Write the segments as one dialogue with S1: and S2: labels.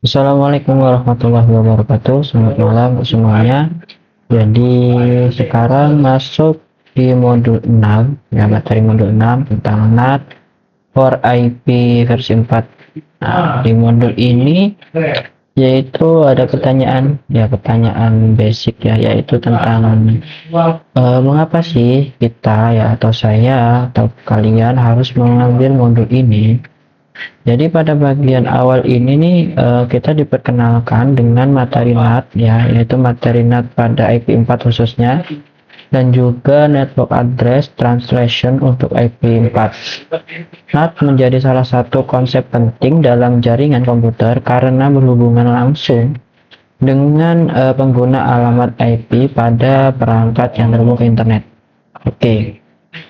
S1: Assalamualaikum warahmatullahi wabarakatuh. Selamat malam semuanya. Jadi sekarang masuk di modul 6, ya, materi modul 6 tentang NAT for IP versi 4. Nah, di modul ini yaitu ada pertanyaan basic ya, yaitu tentang mengapa sih kita ya, atau saya atau kalian harus mengambil modul ini. Jadi pada bagian awal ini nih, kita diperkenalkan dengan materi NAT ya, yaitu materi NAT pada IP4 khususnya, dan juga network address translation untuk IP4. NAT menjadi salah satu konsep penting dalam jaringan komputer karena berhubungan langsung dengan pengguna alamat IP pada perangkat yang terhubung ke internet. Oke.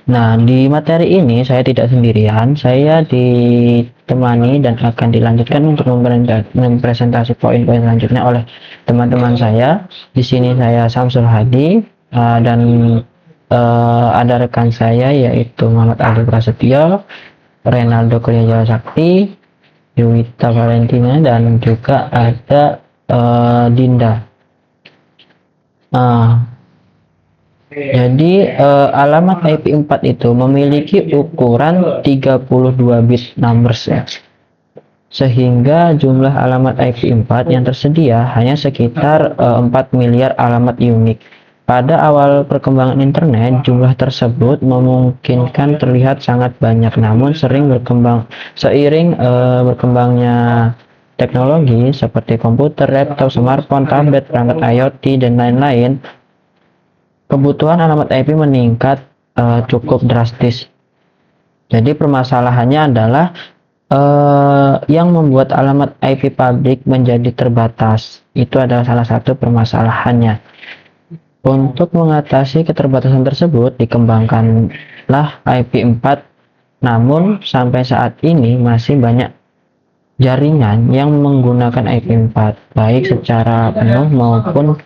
S1: Nah, di materi ini saya tidak sendirian, saya ditemani dan akan dilanjutkan untuk mempresentasi poin-poin selanjutnya oleh teman-teman saya. Di sini saya Samsul Hadi, dan ada rekan saya yaitu Muhammad Ali Prasetyo, Renaldo Kurnia Sakti, Yuwita Valentina, dan juga ada Dinda. Jadi alamat IP4 itu memiliki ukuran 32 bit numbers ya. Sehingga jumlah alamat IP4 yang tersedia hanya sekitar 4 miliar alamat unik. Pada awal perkembangan internet, jumlah tersebut memungkinkan terlihat sangat banyak, namun sering seiring berkembangnya teknologi seperti komputer, laptop, smartphone, tablet, perangkat IoT, dan lain-lain, kebutuhan alamat IP meningkat cukup drastis. Jadi permasalahannya adalah yang membuat alamat IP publik menjadi terbatas. Itu adalah salah satu permasalahannya. Untuk mengatasi keterbatasan tersebut, dikembangkanlah IP4. Namun sampai saat ini masih banyak jaringan yang menggunakan IP4, baik secara penuh maupun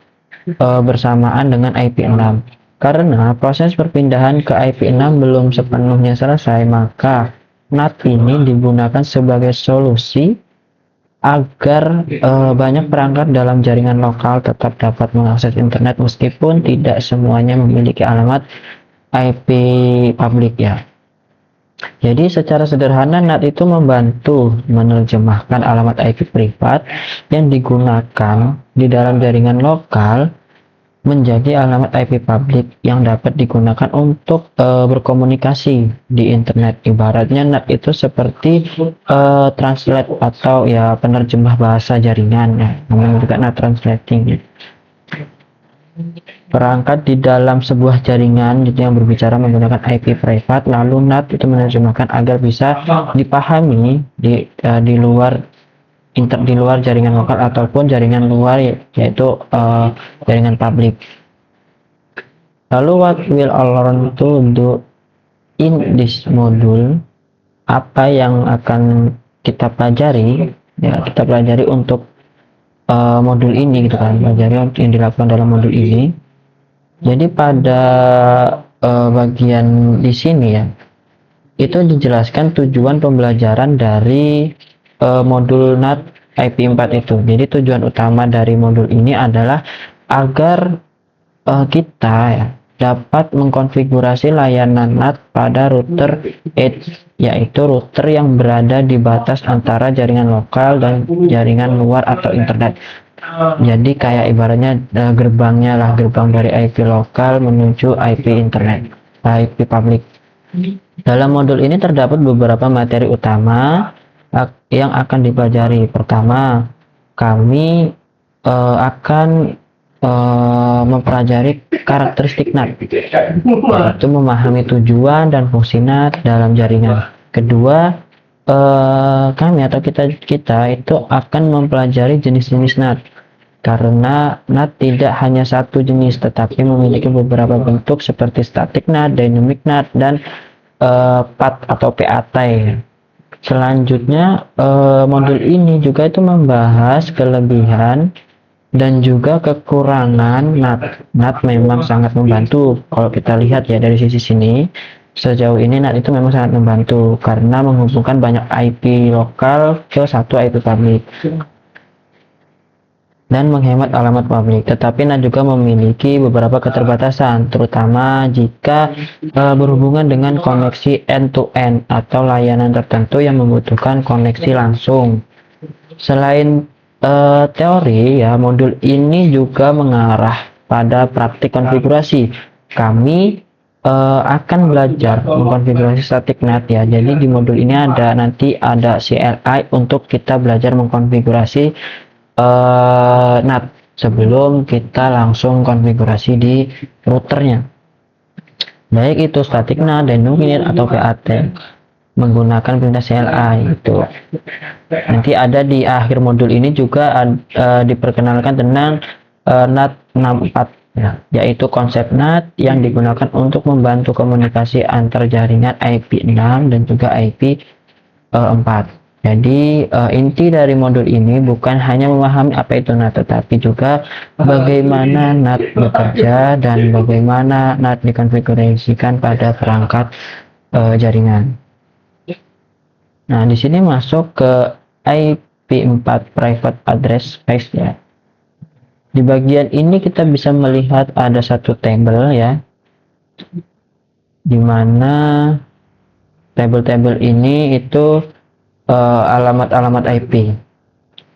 S1: bersamaan dengan IP6. Karena proses perpindahan ke IP6 belum sepenuhnya selesai, maka NAT ini digunakan sebagai solusi agar banyak perangkat dalam jaringan lokal tetap dapat mengakses internet meskipun tidak semuanya memiliki alamat IP publik ya. Jadi secara sederhana NAT itu membantu menerjemahkan alamat IP privat yang digunakan di dalam jaringan lokal menjadi alamat IP publik yang dapat digunakan untuk berkomunikasi di internet. Ibaratnya NAT itu seperti translate atau ya penerjemah bahasa jaringan ya, namanya juga NAT translating. Perangkat di dalam sebuah jaringan itu yang berbicara menggunakan IP privat, lalu NAT itu menerjemahkan agar bisa dipahami di luar jaringan lokal ataupun jaringan luar, yaitu jaringan publik. Lalu what will learn to do in this module? Apa yang akan kita pelajari? Ya, kita pelajari untuk modul ini gitu kan, pelajari yang dilakukan dalam modul ini. Jadi pada bagian di sini ya, itu dijelaskan tujuan pembelajaran dari modul NAT IP4 itu. Jadi tujuan utama dari modul ini adalah agar kita ya dapat mengkonfigurasi layanan NAT pada router edge, yaitu router yang berada di batas antara jaringan lokal dan jaringan luar atau internet. Jadi kayak ibaratnya gerbang dari IP lokal menuju IP internet, IP publik. Dalam modul ini terdapat beberapa materi utama yang akan dipelajari. Pertama, kami akan mempelajari karakteristik NAT, yaitu memahami tujuan dan fungsi NAT dalam jaringan. Kedua, kami atau kita itu akan mempelajari jenis-jenis NAT, karena NAT tidak hanya satu jenis tetapi memiliki beberapa bentuk seperti static NAT, dynamic NAT, dan PAT atau PAT. Selanjutnya modul ini juga itu membahas kelebihan dan juga kekurangan NAT. NAT memang sangat membantu. Kalau kita lihat ya dari sisi sini, sejauh ini NAT itu memang sangat membantu karena menghubungkan banyak IP lokal ke satu IP publik. dan menghemat alamat publik. Tetapi NAT juga memiliki beberapa keterbatasan, terutama jika berhubungan dengan koneksi end-to-end atau layanan tertentu yang membutuhkan koneksi langsung. Selain teori, ya, modul ini juga mengarah pada praktik konfigurasi. Kami akan belajar mengkonfigurasi static NAT, ya. Jadi di modul ini nanti ada CLI untuk kita belajar mengkonfigurasi NAT sebelum kita langsung konfigurasi di routernya, baik itu static NAT, dynamic NAT atau PAT menggunakan perintah CLI itu. Nanti ada di akhir modul ini juga diperkenalkan tentang NAT 64, ya, yaitu konsep NAT yang digunakan untuk membantu komunikasi antar jaringan IP6 dan juga IP4. Jadi inti dari modul ini bukan hanya memahami apa itu NAT, tetapi juga bagaimana NAT bekerja dan bagaimana NAT dikonfigurasikan pada perangkat jaringan. Nah, di sini masuk ke IP4 Private Address Space, ya. Di bagian ini kita bisa melihat ada satu tabel, ya, dimana tabel-tabel ini itu alamat-alamat IP.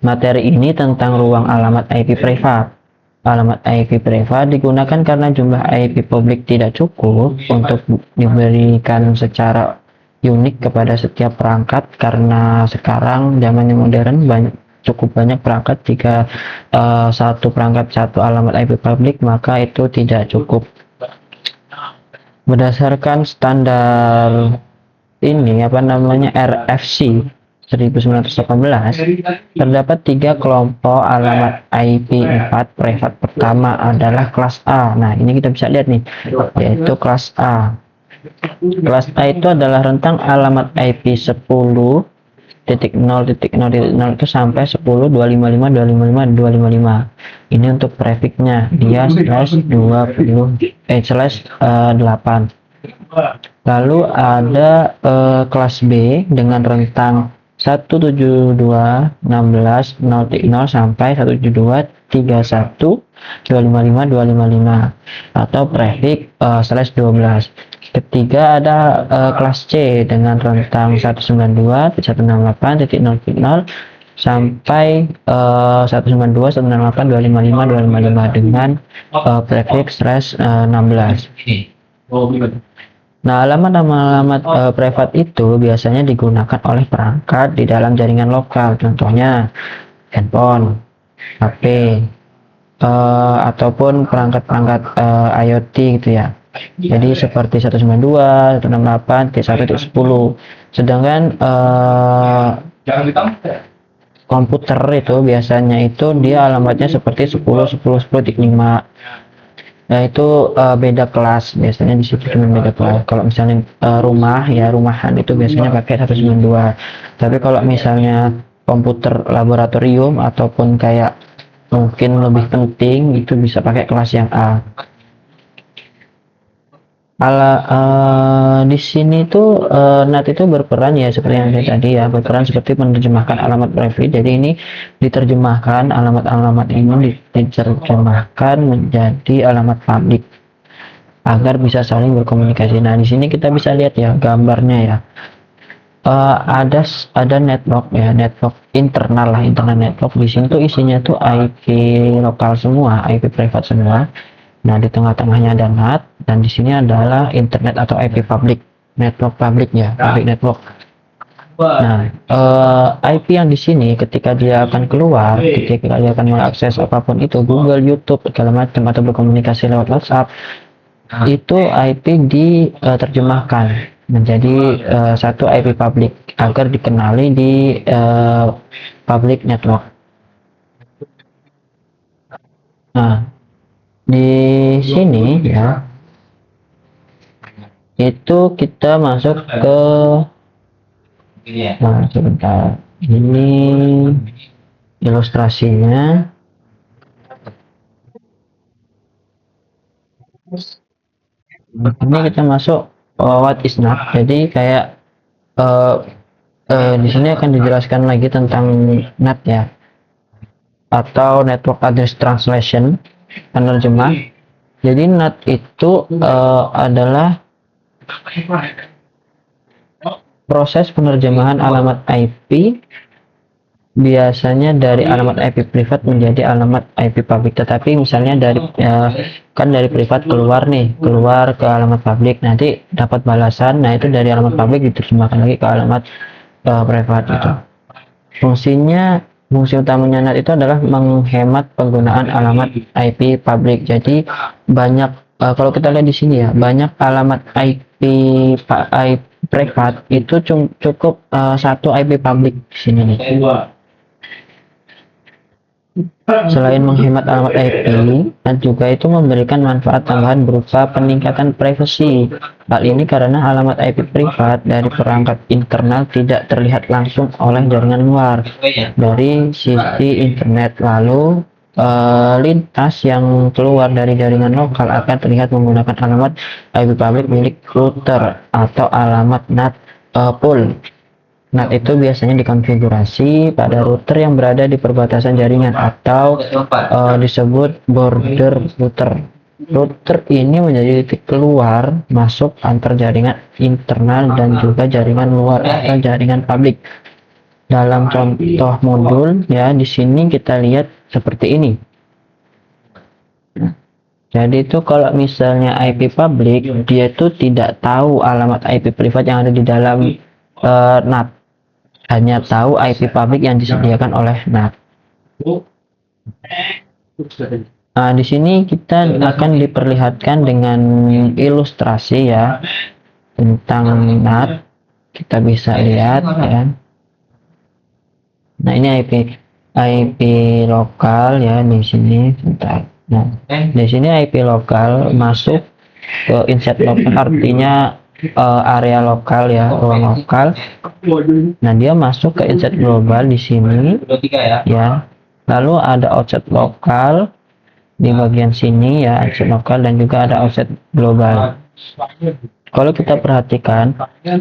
S1: Materi ini tentang ruang alamat IP privat. Alamat IP privat digunakan karena jumlah IP publik tidak cukup untuk diberikan secara unik kepada setiap perangkat, karena sekarang zamannya modern, cukup banyak perangkat. Jika satu perangkat satu alamat IP publik, maka itu tidak cukup. Berdasarkan standar ini RFC 1918, terdapat 3 kelompok alamat IP4 privat. Pertama adalah kelas A. Nah, ini kita bisa lihat nih, yaitu kelas A. Kelas A itu adalah rentang alamat IP 10.0.0.0 itu sampai 10.255.255.255. Ini untuk prefiknya, dia /8. Lalu ada kelas B dengan rentang 172.16.0.0 sampai 172.31.255.255 atau prefix /12. Ketiga ada kelas C dengan rentang 192.168.0.0 sampai 192.168.255.255 dengan prefix /16. Nah, alamat privat itu biasanya digunakan oleh perangkat di dalam jaringan lokal, contohnya handphone, HP, ataupun perangkat-perangkat IoT gitu, ya. Jadi seperti 192, 168, 1.10. Sedangkan komputer itu biasanya itu dia alamatnya seperti 10.10.10.5. Nah, itu beda kelas, biasanya di situ cuma beda kelas. Kalau misalnya rumah, ya, rumahan itu biasanya pakai 192. Tapi kalau misalnya komputer laboratorium ataupun kayak mungkin lebih penting, itu bisa pakai kelas yang A. Di sini tuh NAT itu berperan, ya, seperti yang saya tadi, ya, berperan seperti menerjemahkan alamat private. Jadi ini diterjemahkan, alamat-alamat ini diterjemahkan menjadi alamat publik agar bisa saling berkomunikasi. Nah, di sini kita bisa lihat, ya, gambarnya, ya. Ada network, ya, network internal lah, internal network. Di sini tuh isinya tuh IP lokal semua, IP privat semua. Nah, di tengah-tengahnya ada NAT, dan di sini adalah internet atau IP public, network public, ya, public network. Nah, IP yang di sini ketika dia akan keluar, ketika dia akan mengakses apapun itu, Google, YouTube, segala macam, atau berkomunikasi lewat WhatsApp, itu IP diterjemahkan menjadi satu IP public agar dikenali di public network. Nah, di sini, ya, itu kita masuk ke sebentar, ini ilustrasinya. Ini kita masuk what is NAT. Jadi kayak di sini akan dijelaskan lagi tentang NAT, ya. atau Network Address Translation, penerjemah. Jadi NAT itu adalah proses penerjemahan alamat IP biasanya dari alamat IP privat menjadi alamat IP publik. Tetapi misalnya dari kan dari privat keluar ke alamat publik, nanti dapat balasan. Nah, itu dari alamat publik diterjemahkan lagi ke alamat privat gitu. Fungsi utamanya NAT itu adalah menghemat penggunaan alamat IP publik. Jadi banyak kalau kita lihat di sini ya, banyak alamat IP privat itu cukup satu IP publik di sini nih. Selain menghemat alamat IP, dan juga itu memberikan manfaat tambahan berupa peningkatan privasi. Hal ini karena alamat IP privat dari perangkat internal tidak terlihat langsung oleh jaringan luar dari sisi internet, lalu lintas yang keluar dari jaringan lokal akan terlihat menggunakan alamat IP publik milik router atau alamat NAT pool. NAT itu biasanya dikonfigurasi pada router yang berada di perbatasan jaringan atau disebut border router. Router ini menjadi titik keluar masuk antar jaringan internal dan juga jaringan luar atau jaringan publik. Dalam contoh modul ya, di sini kita lihat seperti ini. Jadi itu kalau misalnya IP publik, dia itu tidak tahu alamat IP privat yang ada di dalam NAT. Hanya tahu IP publik yang disediakan oleh NAT. Nah, di sini kita akan diperlihatkan dengan ilustrasi ya tentang NAT. Kita bisa lihat ya. Nah, ini IP lokal ya di sini. Nah, di sini IP lokal masuk ke inset lokal, artinya area lokal ya, ruang lokal. Nah, dia masuk ke inset global di sini ya. Lalu ada outset lokal di bagian sini ya, outset lokal, dan juga ada outset global. Kalau kita perhatikan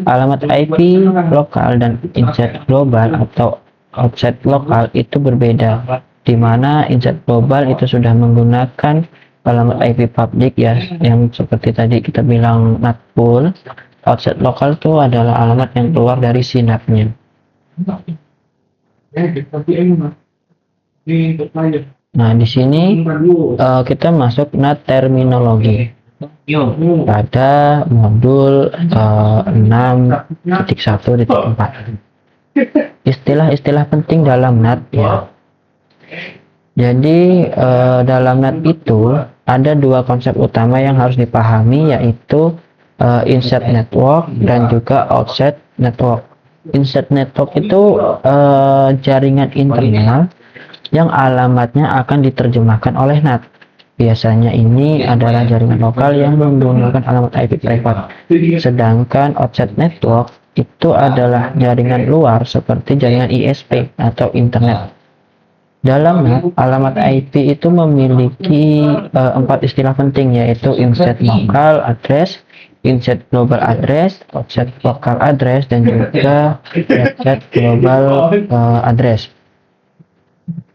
S1: alamat IP lokal dan inset global atau outset lokal itu berbeda, di mana inset global itu sudah menggunakan alamat IP publik ya, yang seperti tadi kita bilang NAT pool. Outset lokal itu adalah alamat yang keluar dari sinapnya. Nah, di sini kita masuk NAT terminologi pada modul 6.1.4. Istilah-istilah penting dalam NAT ya. Jadi dalam NAT itu ada dua konsep utama yang harus dipahami, yaitu insert network dan juga outset network. Insert network itu jaringan internal yang alamatnya akan diterjemahkan oleh NAT. Biasanya ini adalah jaringan lokal yang menggunakan alamat IP privat. Sedangkan outset network itu adalah jaringan luar seperti jaringan ISP atau internet. Dalam NAT, alamat IP itu memiliki 4 istilah penting, yaitu inset local address, inset global address, outset local address, dan juga outset global address.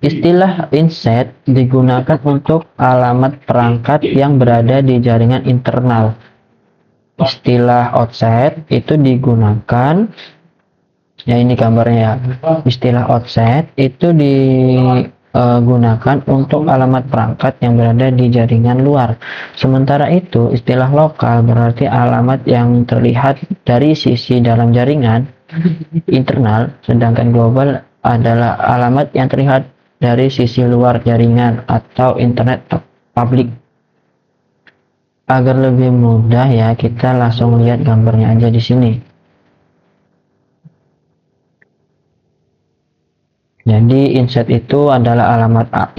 S1: Istilah inset digunakan untuk alamat perangkat yang berada di jaringan internal. Istilah outset itu digunakan, ya ini gambarnya ya. Istilah outset itu digunakan untuk alamat perangkat yang berada di jaringan luar. Sementara itu istilah lokal berarti alamat yang terlihat dari sisi dalam jaringan internal, sedangkan global adalah alamat yang terlihat dari sisi luar jaringan atau internet publik. Agar lebih mudah ya, kita langsung lihat gambarnya aja di sini. Jadi inset itu adalah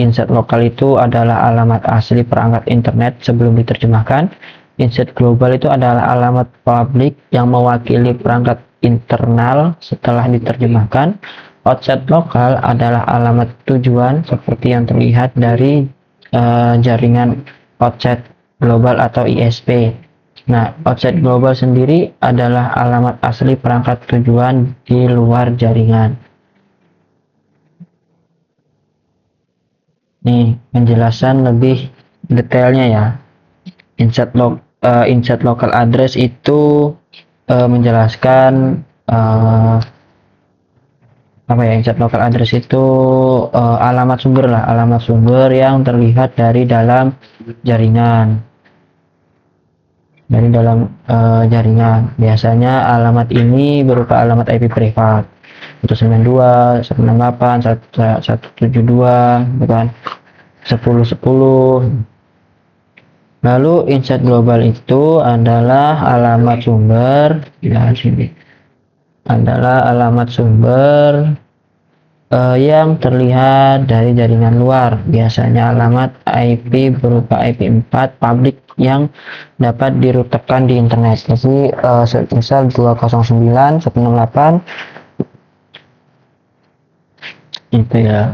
S1: inset lokal itu adalah alamat asli perangkat internet sebelum diterjemahkan. Inset global itu adalah alamat publik yang mewakili perangkat internal setelah diterjemahkan. Outset lokal adalah alamat tujuan seperti yang terlihat dari jaringan outset global atau ISP. Nah, outset global sendiri adalah alamat asli perangkat tujuan di luar jaringan. Nih penjelasan lebih detailnya ya. Insert local address itu menjelaskan apa ya, insert local address itu alamat sumber yang terlihat dari dalam jaringan. Jaringan biasanya alamat ini berupa alamat IP privat 192, 168, 172, bukan 1010. Lalu insert global itu adalah alamat sumber, yang terlihat dari jaringan luar, biasanya alamat IP berupa IP4 publik yang dapat dirutekan di internet. Jadi misal 209, 168 itu ya.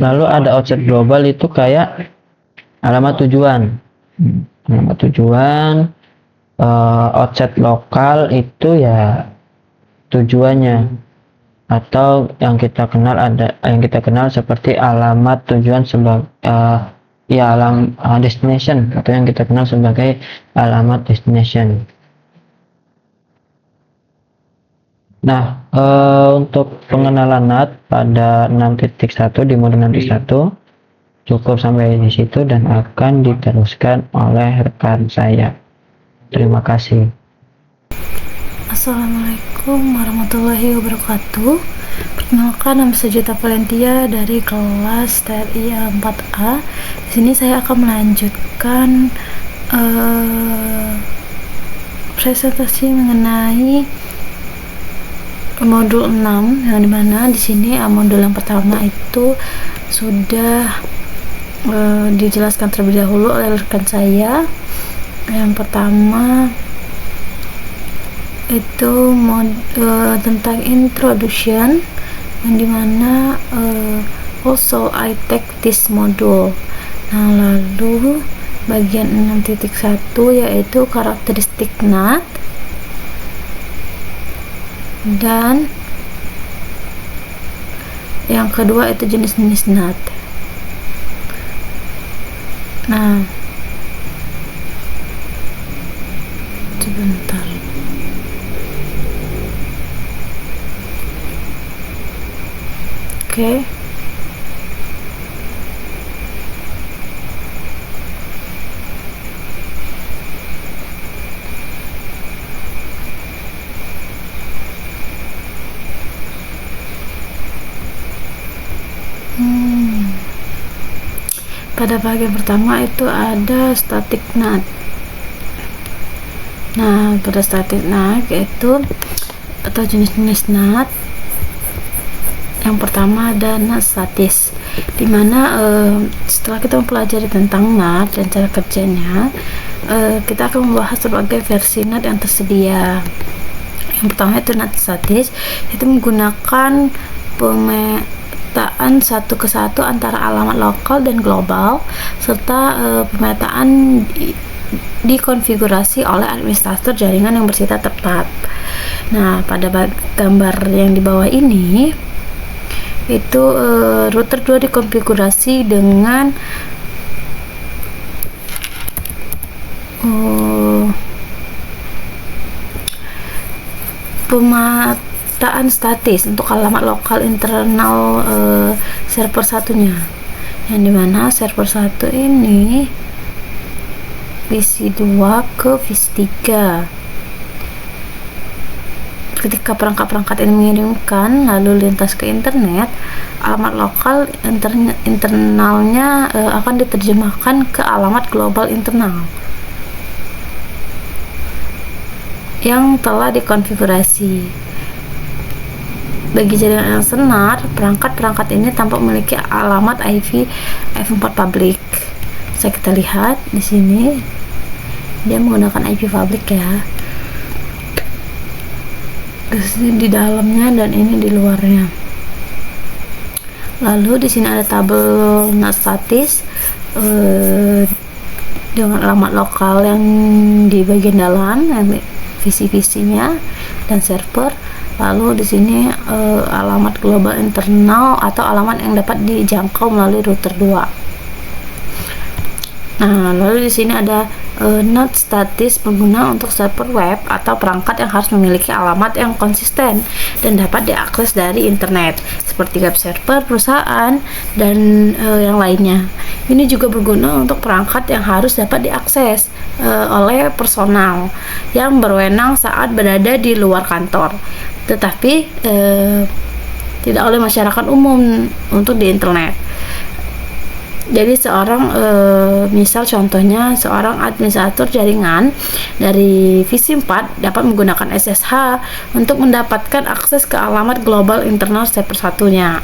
S1: Lalu ada outset global itu kayak alamat tujuan. Outset lokal itu ya tujuannya, atau yang kita kenal seperti alamat tujuan sebagai destination, atau yang kita kenal sebagai alamat destination. Nah, untuk pengenalan NAT pada 6.1 di mode 6.1 cukup sampai di situ dan akan diteruskan oleh rekan saya. Terima kasih.
S2: Assalamualaikum warahmatullahi wabarakatuh. Perkenalkan, nama saya Juta Valentia dari kelas TRI 4A. Di sini saya akan melanjutkan presentasi mengenai modul 6, yang dimana di sini modul yang pertama itu sudah dijelaskan terlebih dahulu oleh rekan saya. Yang pertama itu tentang introduction, yang dimana also I take this module. Nah, lalu bagian 6.1 yaitu karakteristik NAT, dan yang kedua itu jenis-jenis NAT. Nah, sebentar. Oke. Pada bagian pertama itu ada static NAT. Nah, pada static NAT yaitu atau jenis-jenis NAT, yang pertama ada NAT statis, dimana setelah kita mempelajari tentang NAT dan cara kerjanya, kita akan membahas berbagai versi NAT yang tersedia. Yang pertama itu NAT statis, itu menggunakan pemetaan satu ke satu antara alamat lokal dan global, serta pemetaan dikonfigurasi oleh administrator jaringan yang bersifat tetap. Nah, pada gambar yang di bawah ini itu router 2 dikonfigurasi dengan pemetaan statis untuk alamat lokal internal server satunya, yang dimana server 1 ini VC2 ke VC3. Ketika perangkat-perangkat ini mengirimkan lalu lintas ke internet, alamat lokal internalnya akan diterjemahkan ke alamat global internal yang telah dikonfigurasi. Bagi jaringan yang senar, perangkat-perangkat ini tampak memiliki alamat IP F4 public. Bisa kita lihat di sini dia menggunakan IP public ya. Di dalamnya dan ini di luarnya. Lalu di sini ada tabel NAT statis dengan alamat lokal yang di bagian dalam, yang visi-visinya dan server. Lalu di sini alamat global internal atau alamat yang dapat dijangkau melalui router 2. Nah, lalu di sini ada not statis pengguna untuk server web atau perangkat yang harus memiliki alamat yang konsisten dan dapat diakses dari internet, seperti web server perusahaan dan yang lainnya. Ini juga berguna untuk perangkat yang harus dapat diakses oleh personal yang berwenang saat berada di luar kantor, tetapi tidak oleh masyarakat umum untuk di internet. Jadi misal contohnya seorang administrator jaringan dari Visi 4 dapat menggunakan SSH untuk mendapatkan akses ke alamat global internal server satunya,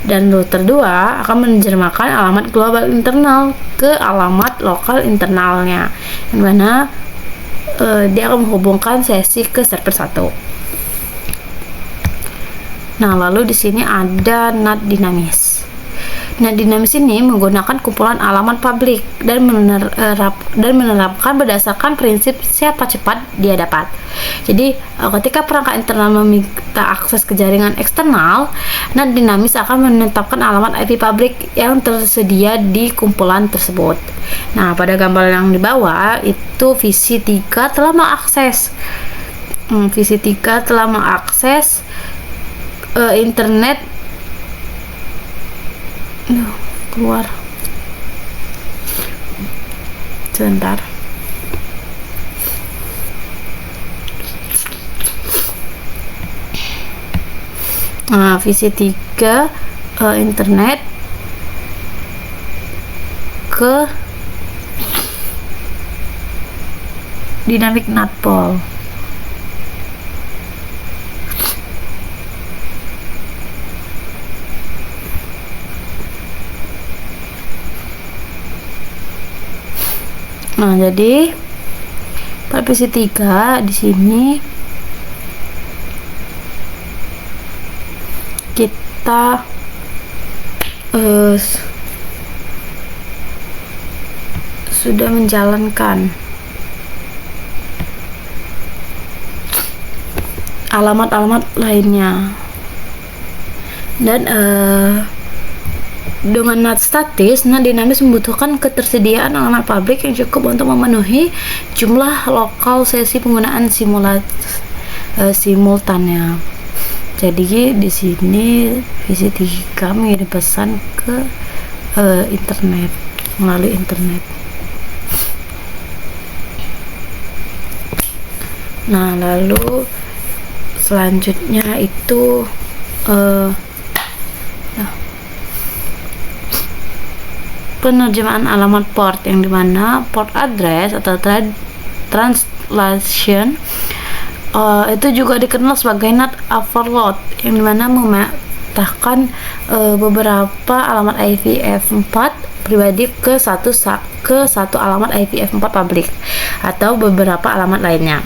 S2: dan router 2 akan menerjemahkan alamat global internal ke alamat lokal internalnya, yang mana dia akan menghubungkan sesi ke server 1. Nah, lalu di sini ada NAT dinamis. Nah, dinamis ini menggunakan kumpulan alamat publik dan menerapkan berdasarkan prinsip siapa cepat dia dapat. Jadi, ketika perangkat internal meminta akses ke jaringan eksternal, NAT dinamis akan menetapkan alamat IP publik yang tersedia di kumpulan tersebut. Nah, pada gambar yang di bawah itu Visi 3 telah mengakses internet keluar sebentar. Nah, Visi 3 internet ke dynamic NAT pool. Nah, jadi pada Visi 3 di sini kita sudah menjalankan alamat-alamat lainnya, dan dengan NAT statis, NAT dinamis membutuhkan ketersediaan alamat publik yang cukup untuk memenuhi jumlah lokal sesi penggunaan simultannya. Jadi di sini Visi 3 mengirim pesan ke internet melalui internet. Nah, lalu selanjutnya itu penerjemahan alamat port, yang dimana port address atau translation itu juga dikenal sebagai NAT overload, yang dimana memetakan beberapa alamat IPv4 pribadi ke satu alamat IPv4 publik atau beberapa alamat lainnya.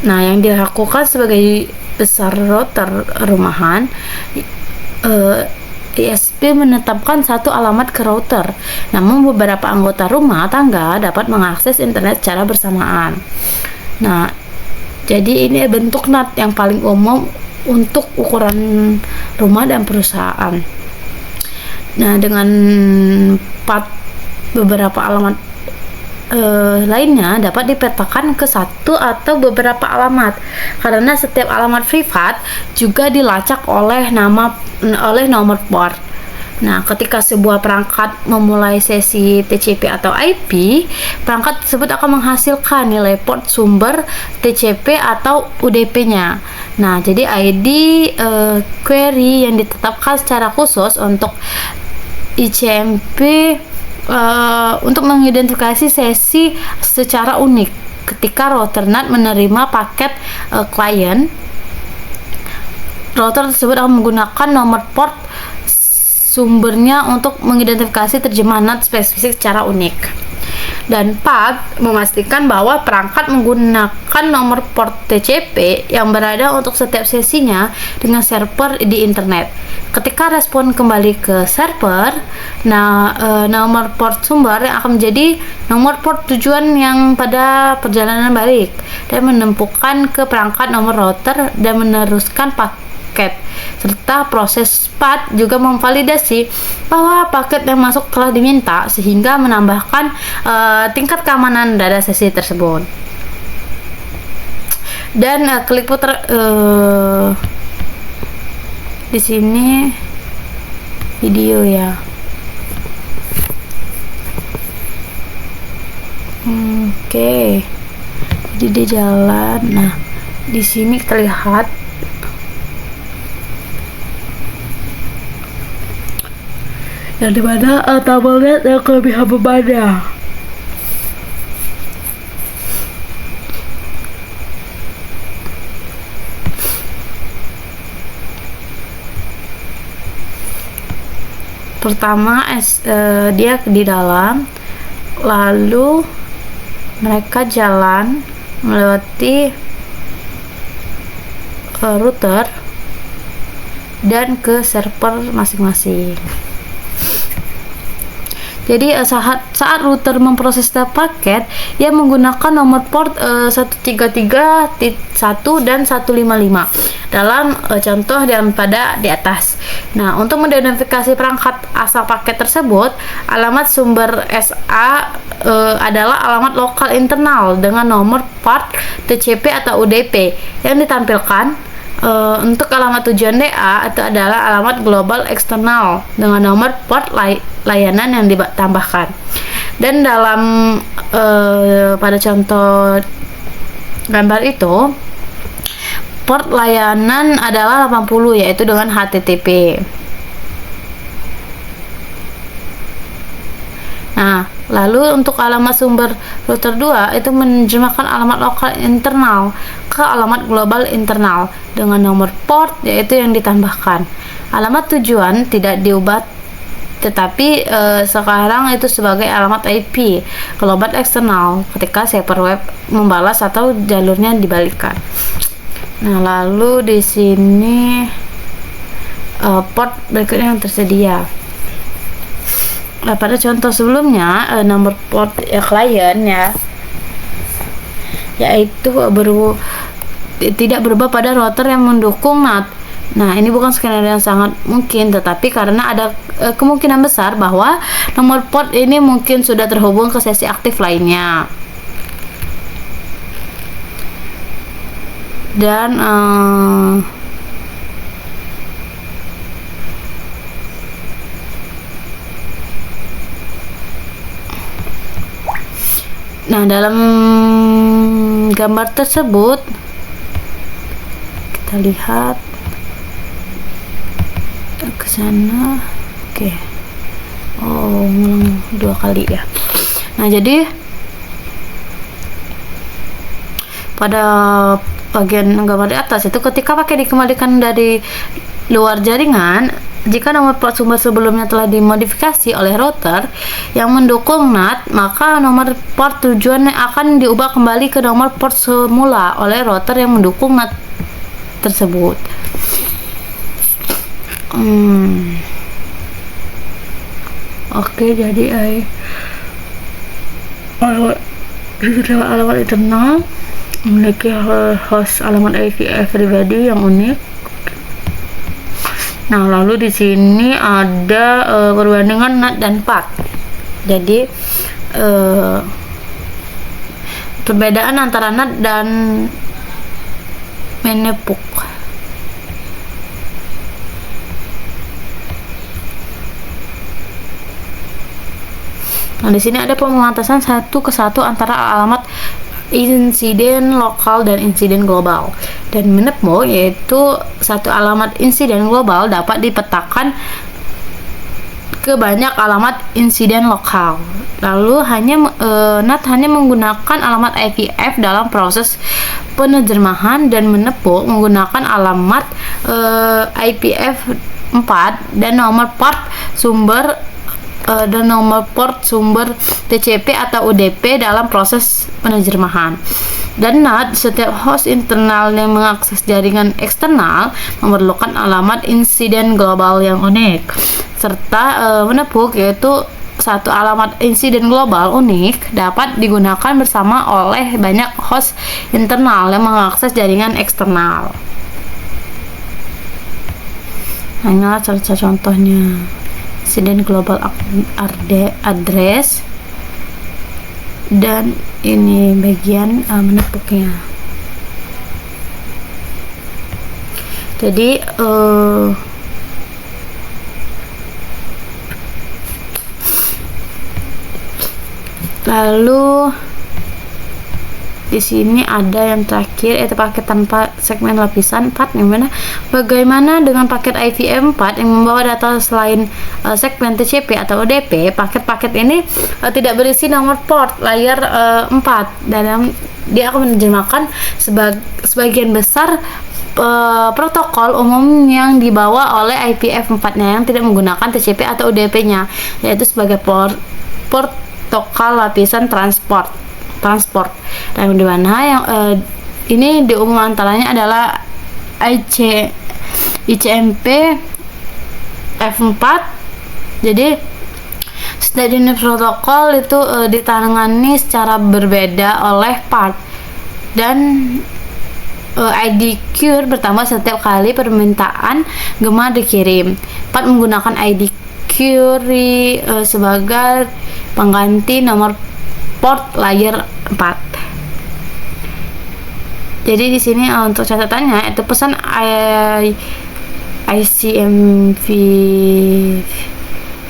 S2: Nah, yang dilakukan sebagai besar router rumahan, ISP menetapkan satu alamat ke router, namun beberapa anggota rumah tangga dapat mengakses internet secara bersamaan. Nah, jadi ini bentuk NAT yang paling umum untuk ukuran rumah dan perusahaan. Nah, dengan beberapa alamat lainnya dapat dipetakan ke satu atau beberapa alamat, karena setiap alamat privat juga dilacak oleh nomor port. Nah, ketika sebuah perangkat memulai sesi TCP atau IP, perangkat tersebut akan menghasilkan nilai port sumber TCP atau UDP-nya. Nah, jadi ID query yang ditetapkan secara khusus untuk ICMP untuk mengidentifikasi sesi secara unik. Ketika router NAT menerima paket klien, router tersebut akan menggunakan nomor port sumbernya untuk mengidentifikasi terjemahan NAT spesifik secara unik. Dan 4, memastikan bahwa perangkat menggunakan nomor port TCP yang berada untuk setiap sesinya dengan server di internet. Ketika respon kembali ke server, nomor port sumber yang akan menjadi nomor port tujuan yang pada perjalanan balik, dan menemukan ke perangkat nomor router dan meneruskan paket, serta proses PAT juga memvalidasi bahwa paket yang masuk telah diminta, sehingga menambahkan tingkat keamanan data sesi tersebut. Dan klik putar di sini video ya. Oke. Jadi dia jalan. Nah, di sini kita lihat yang dimana tabelnya yang kelebihan bebannya. Pertama dia di dalam, lalu mereka jalan melewati router dan ke server masing-masing. Jadi saat router memproses paket, ia menggunakan nomor port 133.1 dan 155 dalam contoh yang pada di atas. Nah, untuk mengidentifikasi perangkat asal paket tersebut, alamat sumber SA adalah alamat lokal internal dengan nomor port TCP atau UDP yang ditampilkan. Untuk alamat tujuan DA itu adalah alamat global eksternal dengan nomor port layanan yang ditambahkan. Dan dalam pada contoh gambar itu, port layanan adalah 80, yaitu dengan HTTP. Nah, lalu untuk alamat sumber router 2 itu menerjemahkan alamat lokal internal ke alamat global internal dengan nomor port yaitu yang ditambahkan. Alamat tujuan tidak diubah, tetapi sekarang itu sebagai alamat IP global eksternal ketika server web membalas atau jalurnya dibalikkan. Nah, lalu di sini port berikutnya yang tersedia. Nah, pada contoh sebelumnya nomor port klien ya, yaitu tidak berubah pada router yang mendukung NAT. Nah, ini bukan skenario yang sangat mungkin, tetapi karena ada kemungkinan besar bahwa nomor port ini mungkin sudah terhubung ke sesi aktif lainnya. Dan nah, dalam gambar tersebut kita lihat ke sana. Oke. Oh, ngulang 2 kali ya. Nah, jadi pada bagian gambar di atas itu ketika pakai dikembalikan dari luar jaringan, jika nomor port sumber sebelumnya telah dimodifikasi oleh router yang mendukung NAT, maka nomor port tujuan akan diubah kembali ke nomor port semula oleh router yang mendukung NAT tersebut. Oke, jadi alamat internal memiliki host alamat IPF pribadi yang unik. Nah, lalu di sini ada perbandingan NAT dan PAT. Jadi perbedaan antara NAT dan menepuk. Nah, di sini ada pematasan 1 ke 1 antara alamat insiden lokal dan insiden global. Dan menepuk yaitu satu alamat insiden global dapat dipetakan ke banyak alamat insiden lokal. Lalu NAT hanya menggunakan alamat IPF dalam proses penerjemahan, dan menepuk menggunakan alamat IPF 4 dan nomor port sumber TCP atau UDP dalam proses penerjemahan. Dan NAT, setiap host internal yang mengakses jaringan eksternal memerlukan alamat insiden global yang unik, serta menepuk yaitu satu alamat insiden global unik dapat digunakan bersama oleh banyak host internal yang mengakses jaringan eksternal. Hanyalah salah satu contohnya. Resident Global Address, dan ini bagian menepuknya. Jadi lalu di sini ada yang terakhir, yaitu paket tanpa segmen lapisan 4, yang mana bagaimana dengan paket IVM4 yang membawa data selain segmen TCP atau ODP. Paket-paket ini tidak berisi nomor port layar 4. Dalam dia akan menerjemahkan sebagian besar protokol umum yang dibawa oleh IPv4-nya yang tidak menggunakan TCP atau ODP-nya, yaitu sebagai protokol lapisan transport. Dan di mana yang ini di umum antaranya adalah ICMP F4. Jadi setiap jenis protokol itu ditangani secara berbeda oleh part, dan ID queue bertambah setiap kali permintaan gema dikirim. Part menggunakan ID queue sebagai pengganti nomor port layer 4. Jadi di sini untuk catatannya itu pesan ICMP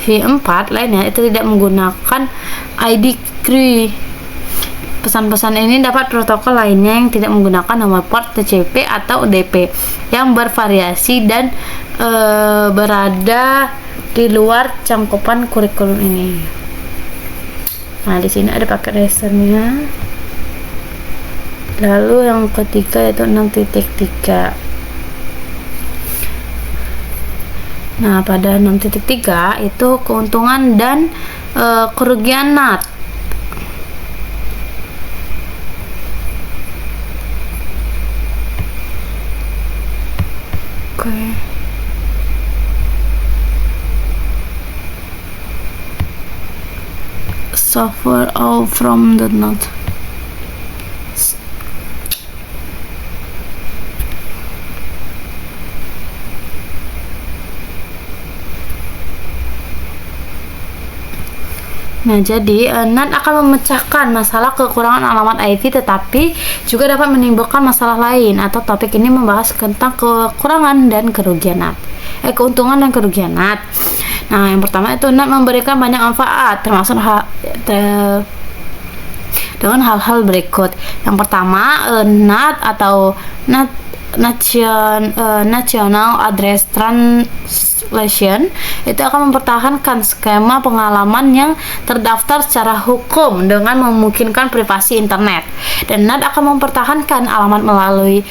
S2: V4 lainnya itu tidak menggunakan ID queue. Pesan-pesan ini dapat protokol lainnya yang tidak menggunakan nomor port TCP atau ODP yang bervariasi dan berada di luar cakupan kurikulum ini. Nah, di sini ada paket rasternya. Lalu yang ketiga yaitu 6.3. Nah, pada 6.3 itu keuntungan dan kerugian NAT. Suffer all from the NAT. Nah, jadi NAT akan memecahkan masalah kekurangan alamat IP, tetapi juga dapat menimbulkan masalah lain. Atau topik ini membahas tentang kekurangan dan kerugian NAT. Keuntungan dan kerugian NAT. Nah, yang pertama itu NAT memberikan banyak manfaat, termasuk dengan hal-hal berikut. Yang pertama, NAT atau National Address Translation itu akan mempertahankan skema pengalaman yang terdaftar secara hukum dengan memungkinkan privasi internet. Dan NAT akan mempertahankan alamat melalui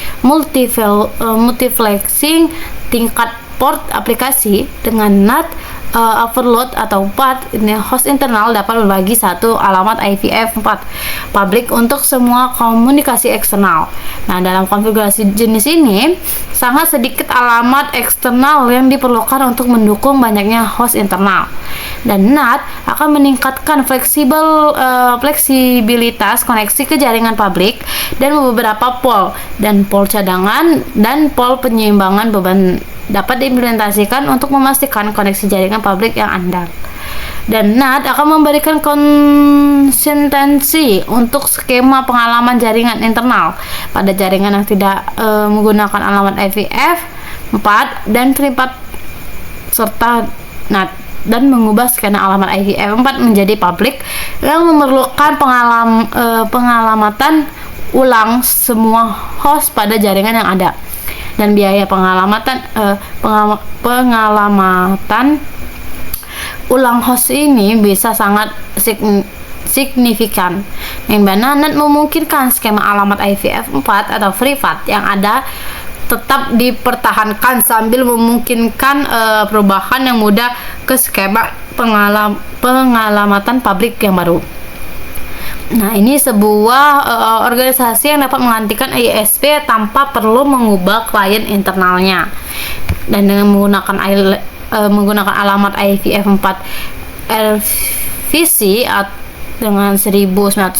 S2: multiplexing tingkat port aplikasi. Dengan NAT overload atau part, host internal dapat berbagi satu alamat IPv4 publik untuk semua komunikasi eksternal. Nah, dalam konfigurasi jenis ini sangat sedikit alamat eksternal yang diperlukan untuk mendukung banyaknya host internal. Dan NAT akan meningkatkan fleksibilitas koneksi ke jaringan publik dan beberapa pol cadangan dan pol penyeimbangan beban dapat diimplementasikan untuk memastikan koneksi jaringan publik yang andal. Dan NAT akan memberikan konsistensi untuk skema pengalaman jaringan internal pada jaringan yang tidak menggunakan alamat IPv4 dan privat serta NAT, dan mengubah skema alamat IPv4 menjadi publik yang memerlukan pengalamatan ulang semua host pada jaringan yang ada. Dan biaya pengalamatan ulang host ini bisa sangat signifikan, yang mana NAT memungkinkan skema alamat IPv4 atau privat yang ada tetap dipertahankan sambil memungkinkan perubahan yang mudah ke skema pengalamatan publik yang baru. Nah, ini sebuah organisasi yang dapat menggantikan ISP tanpa perlu mengubah klien internalnya. Dan dengan menggunakan alamat IPv4 RVC dengan 1918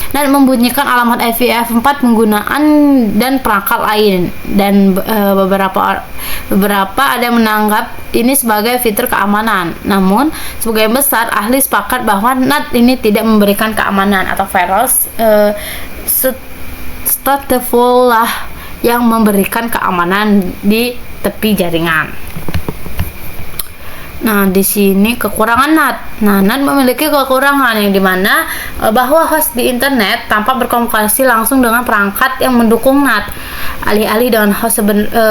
S2: dan membunyikan alamat IPv4 penggunaan dan perangkat lain, dan beberapa ada yang menganggap ini sebagai fitur keamanan. Namun sebagian besar ahli sepakat bahwa NAT ini tidak memberikan keamanan atau virus stateful lah yang memberikan keamanan di tepi jaringan. Nah, di sini kekurangan NAT. Nah, NAT memiliki kekurangan yang dimana bahwa host di internet tampak berkomunikasi langsung dengan perangkat yang mendukung NAT, alih-alih dengan host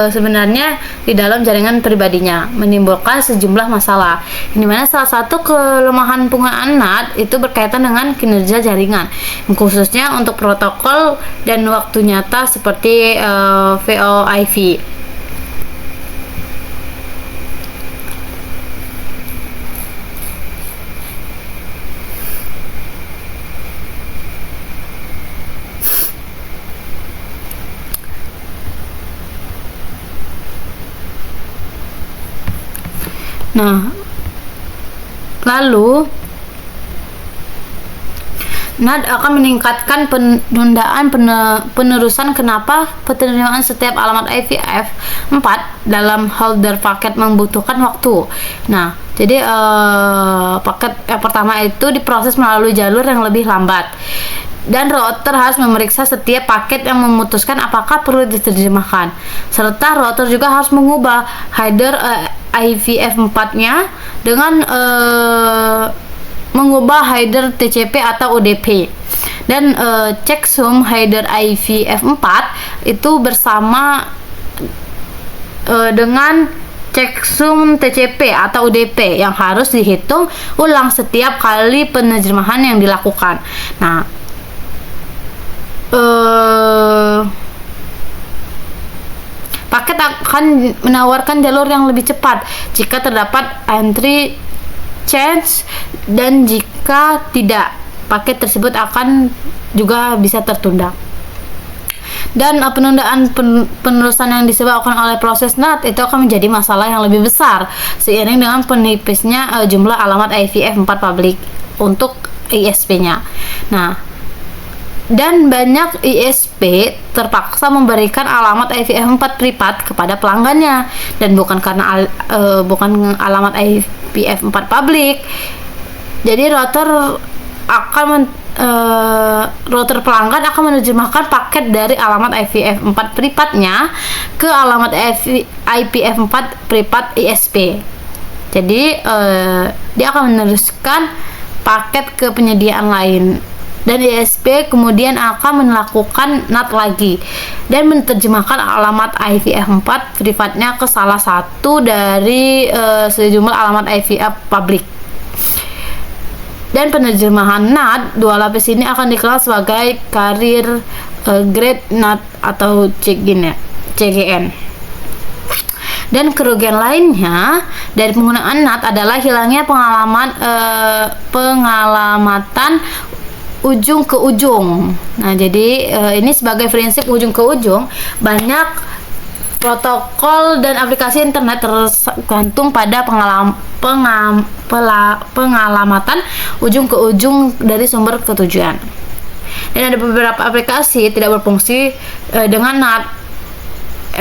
S2: sebenarnya di dalam jaringan pribadinya, menimbulkan sejumlah masalah. Yang dimana salah satu kelemahan penggunaan NAT itu berkaitan dengan kinerja jaringan, khususnya untuk protokol dan waktu nyata seperti VoIP. Nah, lalu NAT akan meningkatkan penundaan penerusan. Kenapa? Penerimaan setiap alamat IPv4 dalam holder paket membutuhkan waktu. Nah, jadi paket yang pertama itu diproses melalui jalur yang lebih lambat, dan router harus memeriksa setiap paket yang memutuskan apakah perlu diterjemahkan, serta router juga harus mengubah header IPv4-nya dengan mengubah header TCP atau UDP, dan checksum header IPv4 itu bersama dengan checksum TCP atau UDP yang harus dihitung ulang setiap kali penerjemahan yang dilakukan. Nah, paket akan menawarkan jalur yang lebih cepat jika terdapat entry change, dan jika tidak, paket tersebut akan juga bisa tertunda. Dan penundaan penerusan yang disebabkan oleh proses NAT itu akan menjadi masalah yang lebih besar seiring dengan penipisnya jumlah alamat IPv4 publik untuk ISP-nya. Nah, dan banyak ISP terpaksa memberikan alamat IPv4 privat kepada pelanggannya, dan bukan karena bukan alamat IPv4 publik. Jadi router pelanggan akan menerjemahkan paket dari alamat IPv4 privatnya ke alamat IPv4 privat ISP. Jadi dia akan meneruskan paket ke penyediaan lain, dan ISP kemudian akan melakukan NAT lagi dan menerjemahkan alamat IPv4 privatnya ke salah satu dari sejumlah alamat IPv4 publik. Dan penerjemahan NAT dua lapis ini akan dikenal sebagai carrier grade NAT atau CGN. Dan kerugian lainnya dari penggunaan NAT adalah hilangnya pengalamatan ujung ke ujung. Nah, jadi ini sebagai prinsip ujung ke ujung, banyak protokol dan aplikasi internet tergantung pada pengalamatan ujung ke ujung dari sumber ke tujuan. Dan ada beberapa aplikasi tidak berfungsi dengan NAT,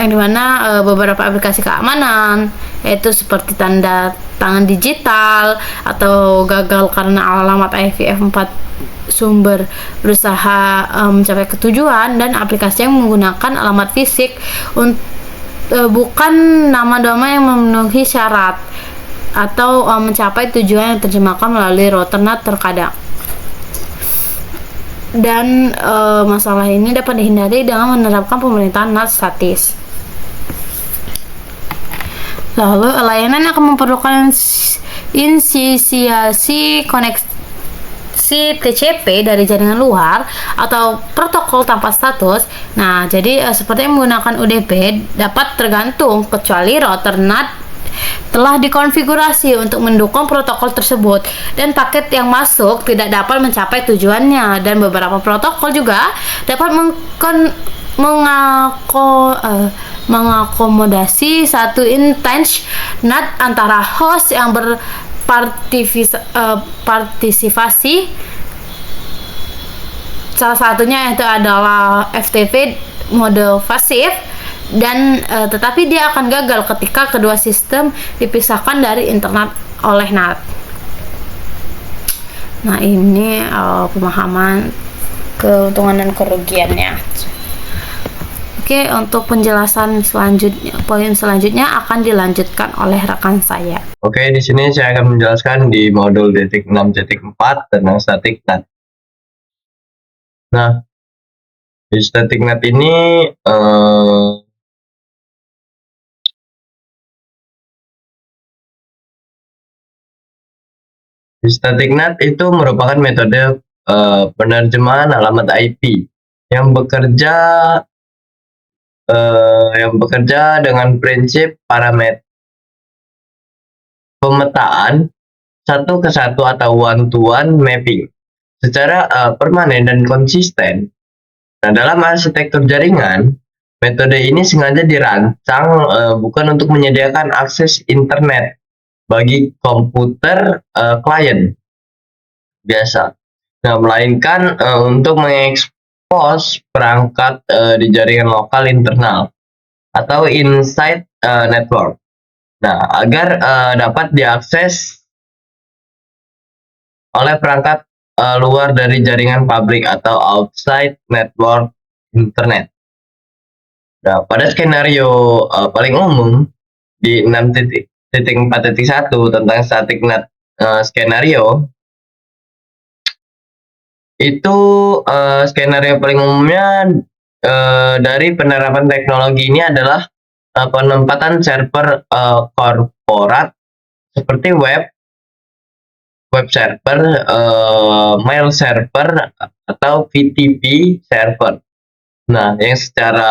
S2: yang dimana beberapa aplikasi keamanan, yaitu seperti tanda tangan digital atau gagal karena alamat IPv4 sumber berusaha mencapai ketujuan, dan aplikasi yang menggunakan alamat fisik bukan nama-nama yang memenuhi syarat atau mencapai tujuan yang terjemahkan melalui router NAT terkadang. Dan masalah ini dapat dihindari dengan menerapkan pemerintahan NAT statis. Lalu layanan yang akan memerlukan inisiasi koneksi TCP dari jaringan luar atau protokol tanpa status. Nah, jadi seperti yang menggunakan UDP dapat tergantung kecuali router NAT telah dikonfigurasi untuk mendukung protokol tersebut, dan paket yang masuk tidak dapat mencapai tujuannya. Dan beberapa protokol juga dapat mengakomodasi satu instansi NAT antara host yang berpartisipasi salah satunya itu adalah FTP mode pasif, dan tetapi dia akan gagal ketika kedua sistem dipisahkan dari internet oleh NAT. Nah, ini pemahaman keuntungan dan kerugiannya. Oke, untuk penjelasan selanjutnya, poin selanjutnya akan dilanjutkan oleh rekan saya.
S3: Oke, di sini saya akan menjelaskan di modul 6.4 tentang static NAT. Nah, di static NAT ini static NAT itu merupakan metode penerjemahan alamat IP yang bekerja dengan prinsip parameter pemetaan satu ke satu atau one-to-one mapping secara permanen dan konsisten. Nah, dalam arsitektur jaringan, metode ini sengaja dirancang bukan untuk menyediakan akses internet bagi komputer klien biasa, nah, melainkan untuk mengekspos perangkat di jaringan lokal internal atau inside network. Nah, agar dapat diakses oleh perangkat luar dari jaringan publik atau outside network internet. Nah, pada skenario paling umum di 6.4.1 tentang static NAT skenario, itu skenario paling umumnya dari penerapan teknologi ini adalah penempatan server korporat seperti web server, mail server, atau VTP server. Nah, yang secara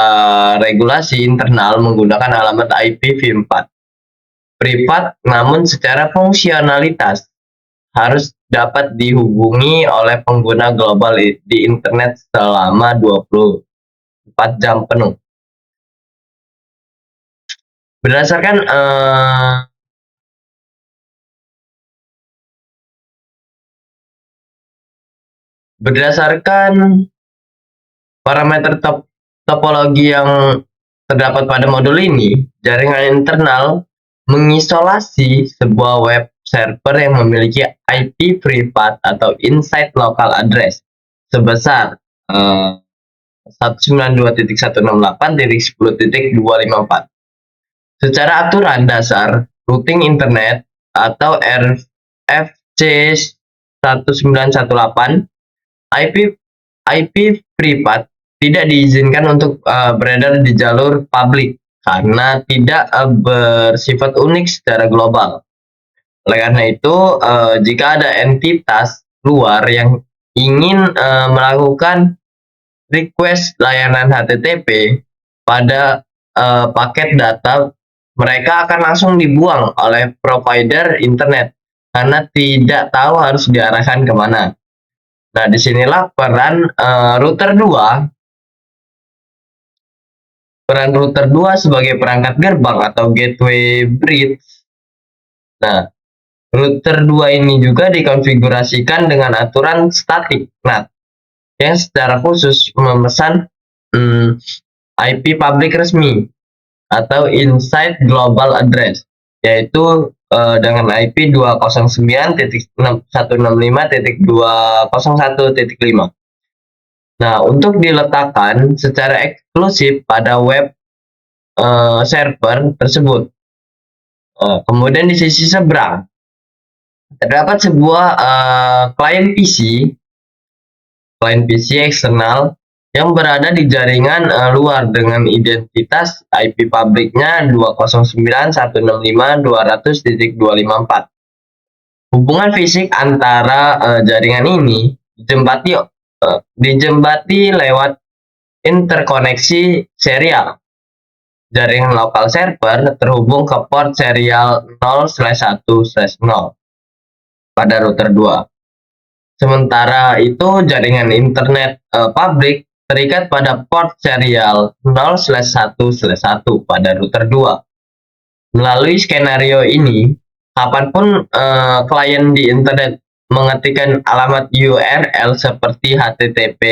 S3: regulasi internal menggunakan alamat IP v4 privat, namun secara fungsionalitas harus dapat dihubungi oleh pengguna global di internet selama 24 jam penuh. Berdasarkan parameter topologi yang terdapat pada modul ini, jaringan internal mengisolasi sebuah web server yang memiliki IP privat atau inside local address sebesar 192.168.10.254. Secara aturan dasar routing internet atau RFC 1918, IP privat tidak diizinkan untuk beredar di jalur publik karena tidak bersifat unik secara global. Oleh karena itu, jika ada entitas luar yang ingin melakukan request layanan HTTP pada paket data, mereka akan langsung dibuang oleh provider internet karena tidak tahu harus diarahkan kemana. Nah, disinilah peran router 2 sebagai perangkat gerbang atau gateway bridge. Nah, router 2 ini juga dikonfigurasikan dengan aturan static NAT yang secara khusus memesan IP publik resmi atau inside global address, yaitu dengan IP 209.165.201.5. Nah, untuk diletakkan secara eksklusif pada web server tersebut. Kemudian di sisi seberang terdapat sebuah klien PC eksternal yang berada di jaringan luar dengan identitas IP publiknya 209.165.200.254. Hubungan fisik antara jaringan ini dijembati lewat interkoneksi serial. Jaringan lokal server terhubung ke port serial 0/1/0 pada router 2. Sementara itu, jaringan internet publik terikat pada port serial 0/1/1 pada router 2. Melalui skenario ini, kapanpun klien di internet mengetikkan alamat URL seperti HTTP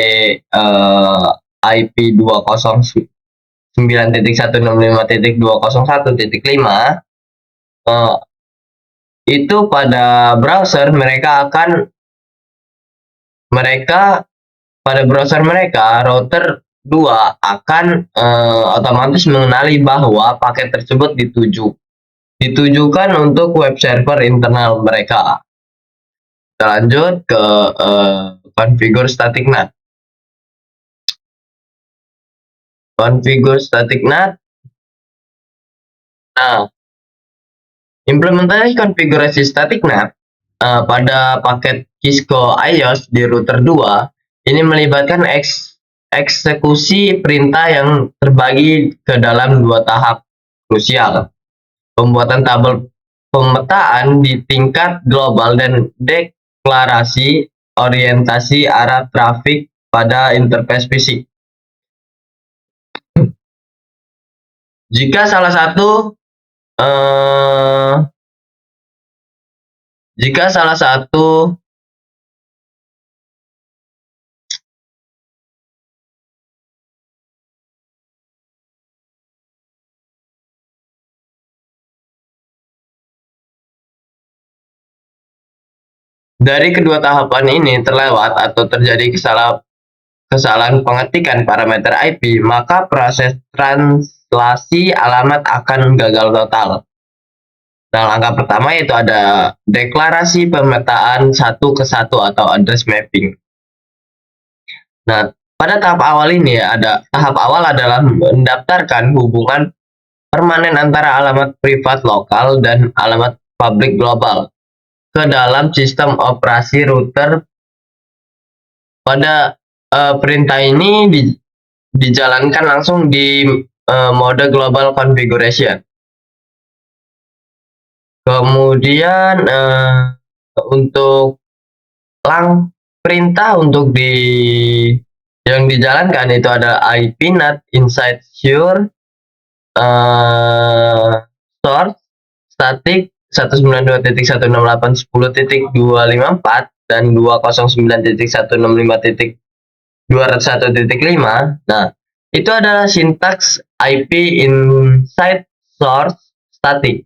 S3: IP 209.165.201.5, itu pada browser mereka pada browser mereka router 2 akan otomatis mengenali bahwa paket tersebut ditujukan untuk web server internal mereka. Kita lanjut ke configure static NAT. Configure static NAT. Nah, implementasi konfigurasi static NAT pada paket Cisco iOS di router 2 ini melibatkan eksekusi perintah yang terbagi ke dalam 2 tahap krusial. Pembuatan tabel pemetaan di tingkat global dan deklarasi orientasi arah trafik pada interface fisik. Jika salah satu dari kedua tahapan ini terlewat atau terjadi kesalahan pengetikan parameter IP, maka proses translasi alamat akan gagal total. Nah, langkah pertama yaitu ada deklarasi pemetaan 1 ke 1 atau address mapping. Nah, pada tahap awal ini tahap awal adalah mendaftarkan hubungan permanen antara alamat privat lokal dan alamat publik global ke dalam sistem operasi router. Pada perintah ini dijalankan langsung di mode global configuration. Kemudian untuk perintah yang dijalankan itu ada IP NAT inside sure source static 192.168.10.254 dan 209.165.201.5. Nah, itu adalah sintaks IP inside source static.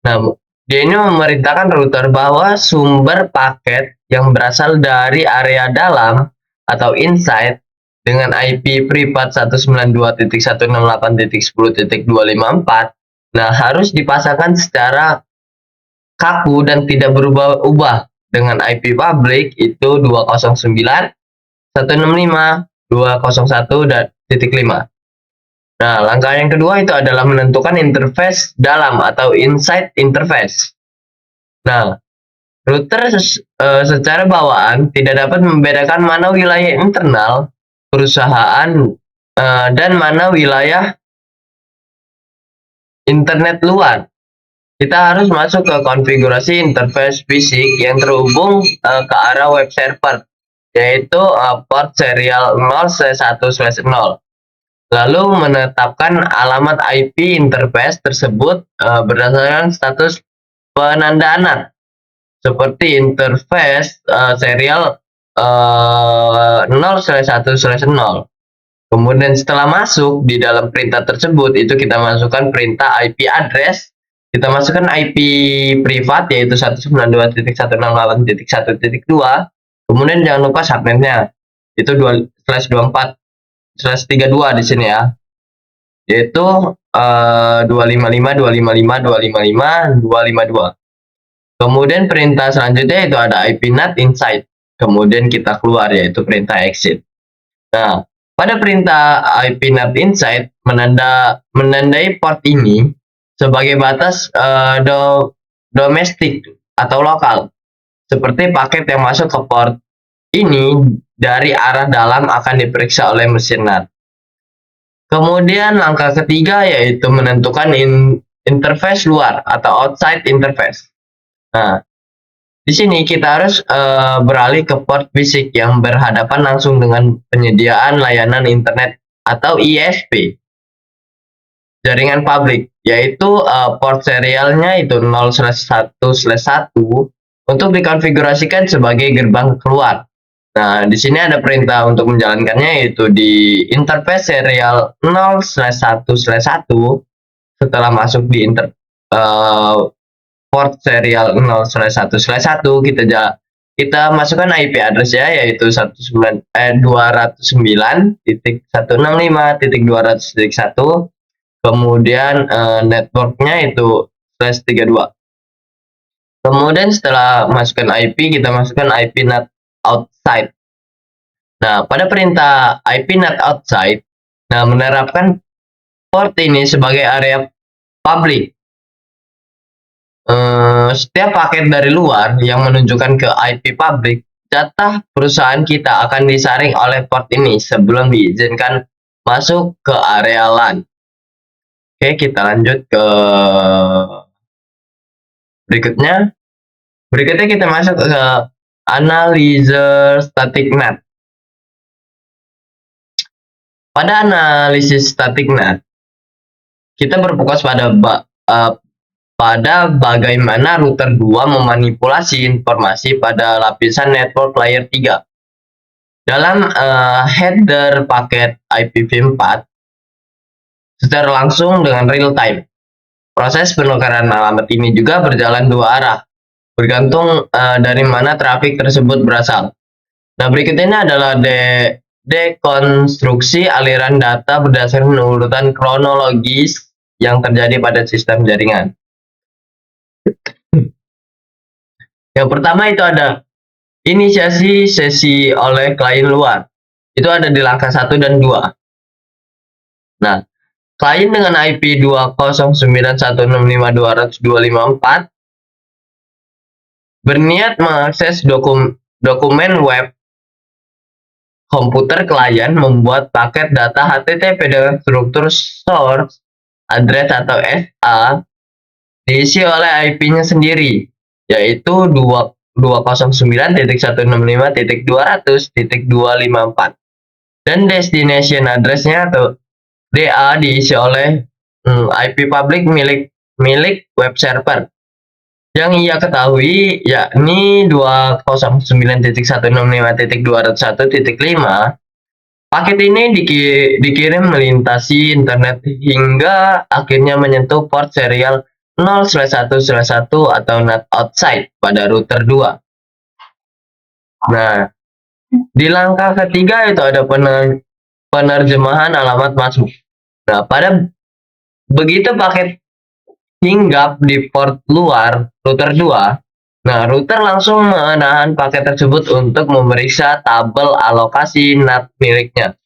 S3: Nah, dia ini memerintahkan router bahwa sumber paket yang berasal dari area dalam atau inside dengan IP privat 192.168.10.254, nah harus dipasangkan secara kaku dan tidak berubah-ubah dengan IP public itu 209.165.201.5. Nah, langkah yang kedua itu adalah menentukan interface dalam atau inside interface. Nah, router secara bawaan tidak dapat membedakan mana wilayah internal perusahaan dan mana wilayah internet luar. Kita harus masuk ke konfigurasi interface fisik yang terhubung ke arah web server, yaitu port serial 0/1/0. Lalu menetapkan alamat IP interface tersebut berdasarkan status penandaan NAT, seperti interface serial 0/1/0. Kemudian setelah masuk di dalam perintah tersebut, itu kita masukkan perintah IP address, kita masukkan IP privat yaitu 192.168.1.2, kemudian jangan lupa subnetnya itu 2/24/32 di sini ya, yaitu 255.255.255.252. Kemudian perintah selanjutnya itu ada IP NAT inside, kemudian kita keluar yaitu perintah exit. Nah, pada perintah IP NAT inside menandai port ini sebagai batas domestik atau lokal, seperti paket yang masuk ke port ini dari arah dalam akan diperiksa oleh mesin NAT. Kemudian langkah ketiga yaitu menentukan interface luar atau outside interface. Nah, di sini kita harus beralih ke port fisik yang berhadapan langsung dengan penyediaan layanan internet atau ISP jaringan publik, yaitu port serialnya itu 0/1/1 untuk dikonfigurasikan sebagai gerbang keluar. Nah, di sini ada perintah untuk menjalankannya, yaitu di interface serial 0/1/1. Setelah masuk di port serial 0/1/1, kita masukkan IP address ya, yaitu 209.165.200.1. Kemudian networknya itu /32. Kemudian setelah masukkan IP, kita masukkan IP NAT outside. Nah, pada perintah IP NAT outside, menerapkan port ini sebagai area public. Setiap paket dari luar yang menunjukkan ke IP public, jatah perusahaan kita akan disaring oleh port ini sebelum diizinkan masuk ke area LAN. Oke, kita lanjut ke berikutnya. Berikutnya kita masuk ke analyzer static NAT. Pada analisis static NAT, kita berfokus pada bagaimana router 2 memanipulasi informasi pada lapisan network layer 3. Dalam header paket IPv4 secara langsung dengan real time. Proses penukaran alamat ini juga berjalan dua arah, bergantung dari mana trafik tersebut berasal. Nah, berikut ini adalah dekonstruksi aliran data berdasarkan urutan kronologis yang terjadi pada sistem jaringan. Yang pertama itu ada inisiasi sesi oleh klien luar. Itu ada di langkah 1 dan 2. Nah, klien dengan IP 209.165.200.254 berniat mengakses dokumen web komputer klien, membuat paket data HTTP dengan struktur source address atau SA diisi oleh IP-nya sendiri, yaitu 209.165.200.254, dan destination address-nya atau DA diisi oleh IP public milik web server yang ia ketahui, yakni 209.165.201.5. Paket ini dikirim melintasi internet hingga akhirnya menyentuh port serial 0/1/1 atau NAT outside pada router 2. Nah, di langkah ketiga itu ada penerjemahan alamat masuk. Nah, begitu paket hinggap di port luar router 2, router langsung menahan paket tersebut untuk memeriksa tabel alokasi NAT miliknya.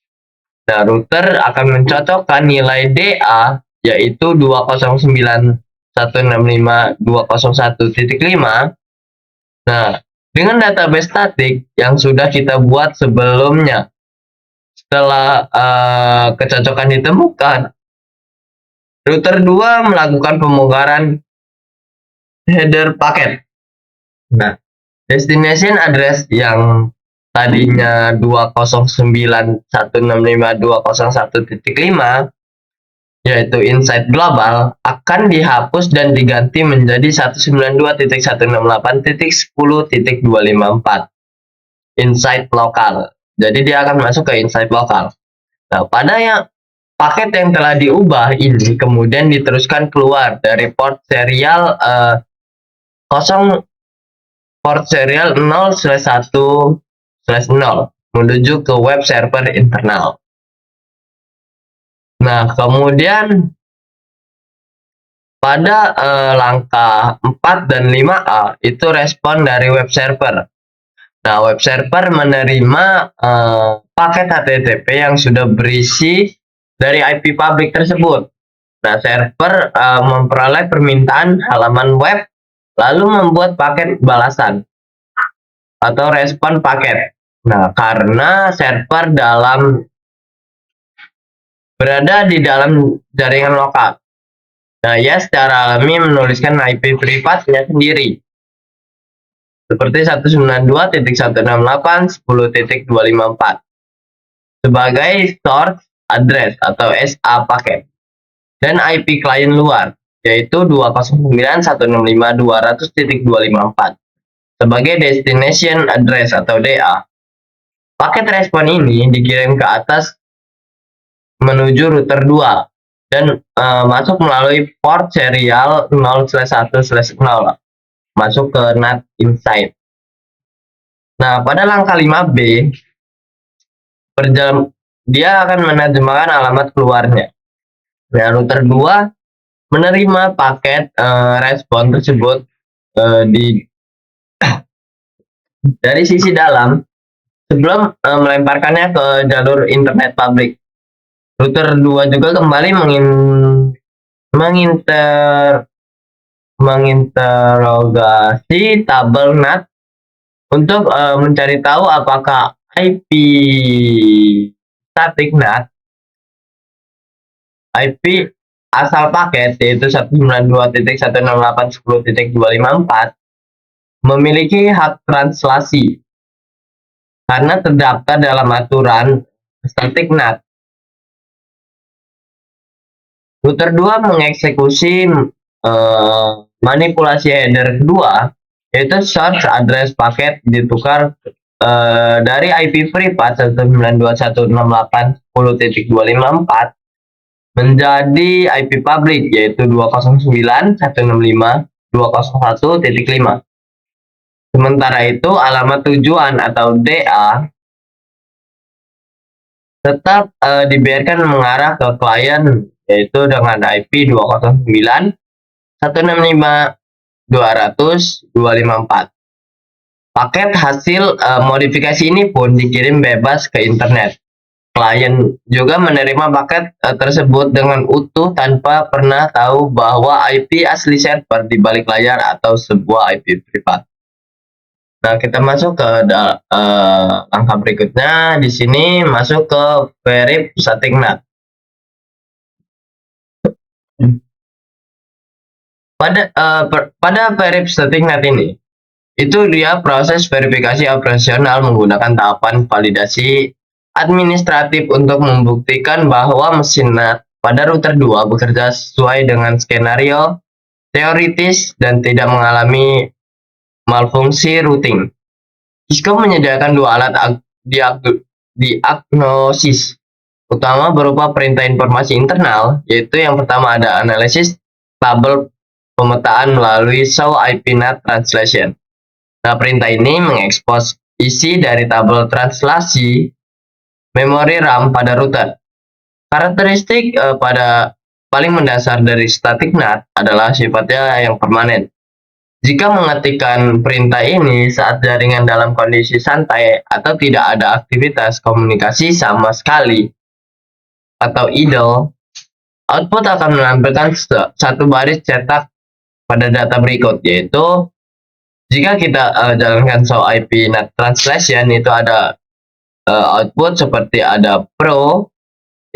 S3: Nah, router akan mencocokkan nilai DA, yaitu 209.165.201.5, dengan database statik yang sudah kita buat sebelumnya. Setelah kecocokan ditemukan, router 2 melakukan pembongkaran header paket. Nah, destination address yang tadinya 209.165.201.5, yaitu inside global, akan dihapus dan diganti menjadi 192.168.10.254 inside lokal. Jadi dia akan masuk ke inside lokal. Nah, pada paket yang telah diubah ini kemudian diteruskan keluar dari port serial 0/1/0 menuju ke web server internal. Nah, kemudian pada langkah 4 dan 5A itu respon dari web server. Nah, web server menerima paket HTTP yang sudah berisi dari IP public tersebut. Nah, server memperoleh permintaan halaman web, lalu membuat paket balasan atau respon paket. Nah, karena server berada di dalam jaringan lokal, nah, ia secara alami menuliskan IP privatnya sendiri, seperti 192.168.10.254 sebagai source address atau SA paket, dan IP klien luar, yaitu 209.165.200.254 sebagai destination address atau DA. Paket respon ini dikirim ke atas menuju router 2 dan masuk melalui port serial 0/1/0 masuk ke NAT inside. Nah, pada langkah 5B dia akan menerjemahkan alamat keluarnya. Nah, router 2 menerima paket respon tersebut dari sisi dalam sebelum melemparkannya ke jalur internet publik. Router 2 juga kembali menginterogasi tabel NAT untuk mencari tahu apakah IP static NAT, IP asal paket yaitu 192.168.10.254 memiliki hak translasi karena terdaftar dalam aturan static NAT. Router 2 mengeksekusi manipulasi header kedua, yaitu source address paket ditukar dari IP privat 192.168.10.254 menjadi IP publik yaitu 209.165.201.5. Sementara itu alamat tujuan atau DA tetap dibiarkan mengarah ke klien yaitu dengan IP 209.165.200.254. Paket hasil modifikasi ini pun dikirim bebas ke internet. Klien juga menerima paket tersebut dengan utuh tanpa pernah tahu bahwa IP asli server di balik layar atau sebuah IP privat. Nah, kita masuk ke langkah berikutnya. Di sini masuk ke verif static NAT. Pada verif static NAT ini, itu dia proses verifikasi operasional menggunakan tahapan validasi administratif untuk membuktikan bahwa mesin NAT pada router 2 bekerja sesuai dengan skenario teoritis dan tidak mengalami malfungsi routing. Cisco menyediakan dua alat diagnosis utama berupa perintah informasi internal, yaitu yang pertama ada analisis tabel pemetaan melalui show IP NAT translation. Nah, perintah ini mengekspos isi dari tabel translasi memori RAM pada router. Karakteristik pada paling mendasar dari static NAT adalah sifatnya yang permanen. Jika mengetikkan perintah ini saat jaringan dalam kondisi santai atau tidak ada aktivitas komunikasi sama sekali atau idle, output akan menampilkan satu baris cetak pada data berikut, yaitu jika kita jalankan show IP NAT translation, itu ada output seperti ada pro,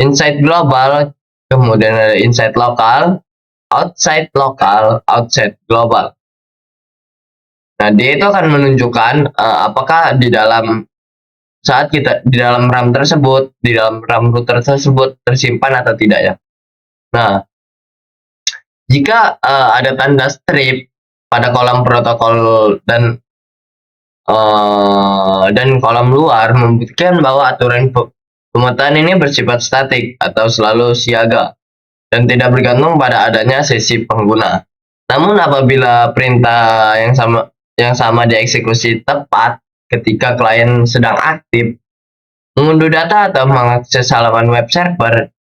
S3: inside global, kemudian ada inside lokal, outside lokal, outside global. Nah, dia itu akan menunjukkan apakah di dalam saat kita di dalam RAM tersebut, di dalam RAM router tersebut tersimpan atau tidak ya. Nah, jika ada tanda strip pada kolom protokol dan kolom luar membuktikan bahwa aturan pemetaan ini bersifat statik atau selalu siaga dan tidak bergantung pada adanya sesi pengguna. Namun apabila perintah yang sama dieksekusi tepat ketika klien sedang aktif mengunduh data atau mengakses halaman web server,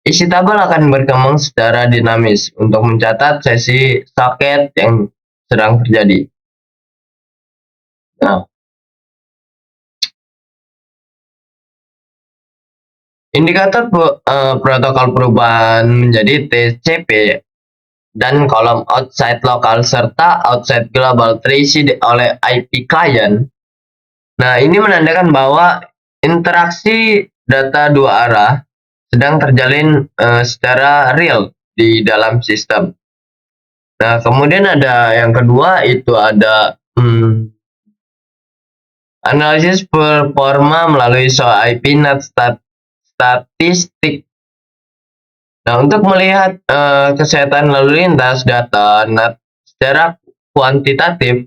S3: isi tabel akan berkembang secara dinamis untuk mencatat sesi soket yang sedang terjadi. Nah, indikator protokol perubahan menjadi TCP dan kolom outside lokal serta outside global terisi oleh IP client. Nah, ini menandakan bahwa interaksi data dua arah sedang terjalin secara real di dalam sistem. Nah, kemudian ada yang kedua, itu ada analisis performa melalui show IP NAT statistik. Nah, untuk melihat kesehatan lalu lintas data NAT secara kuantitatif,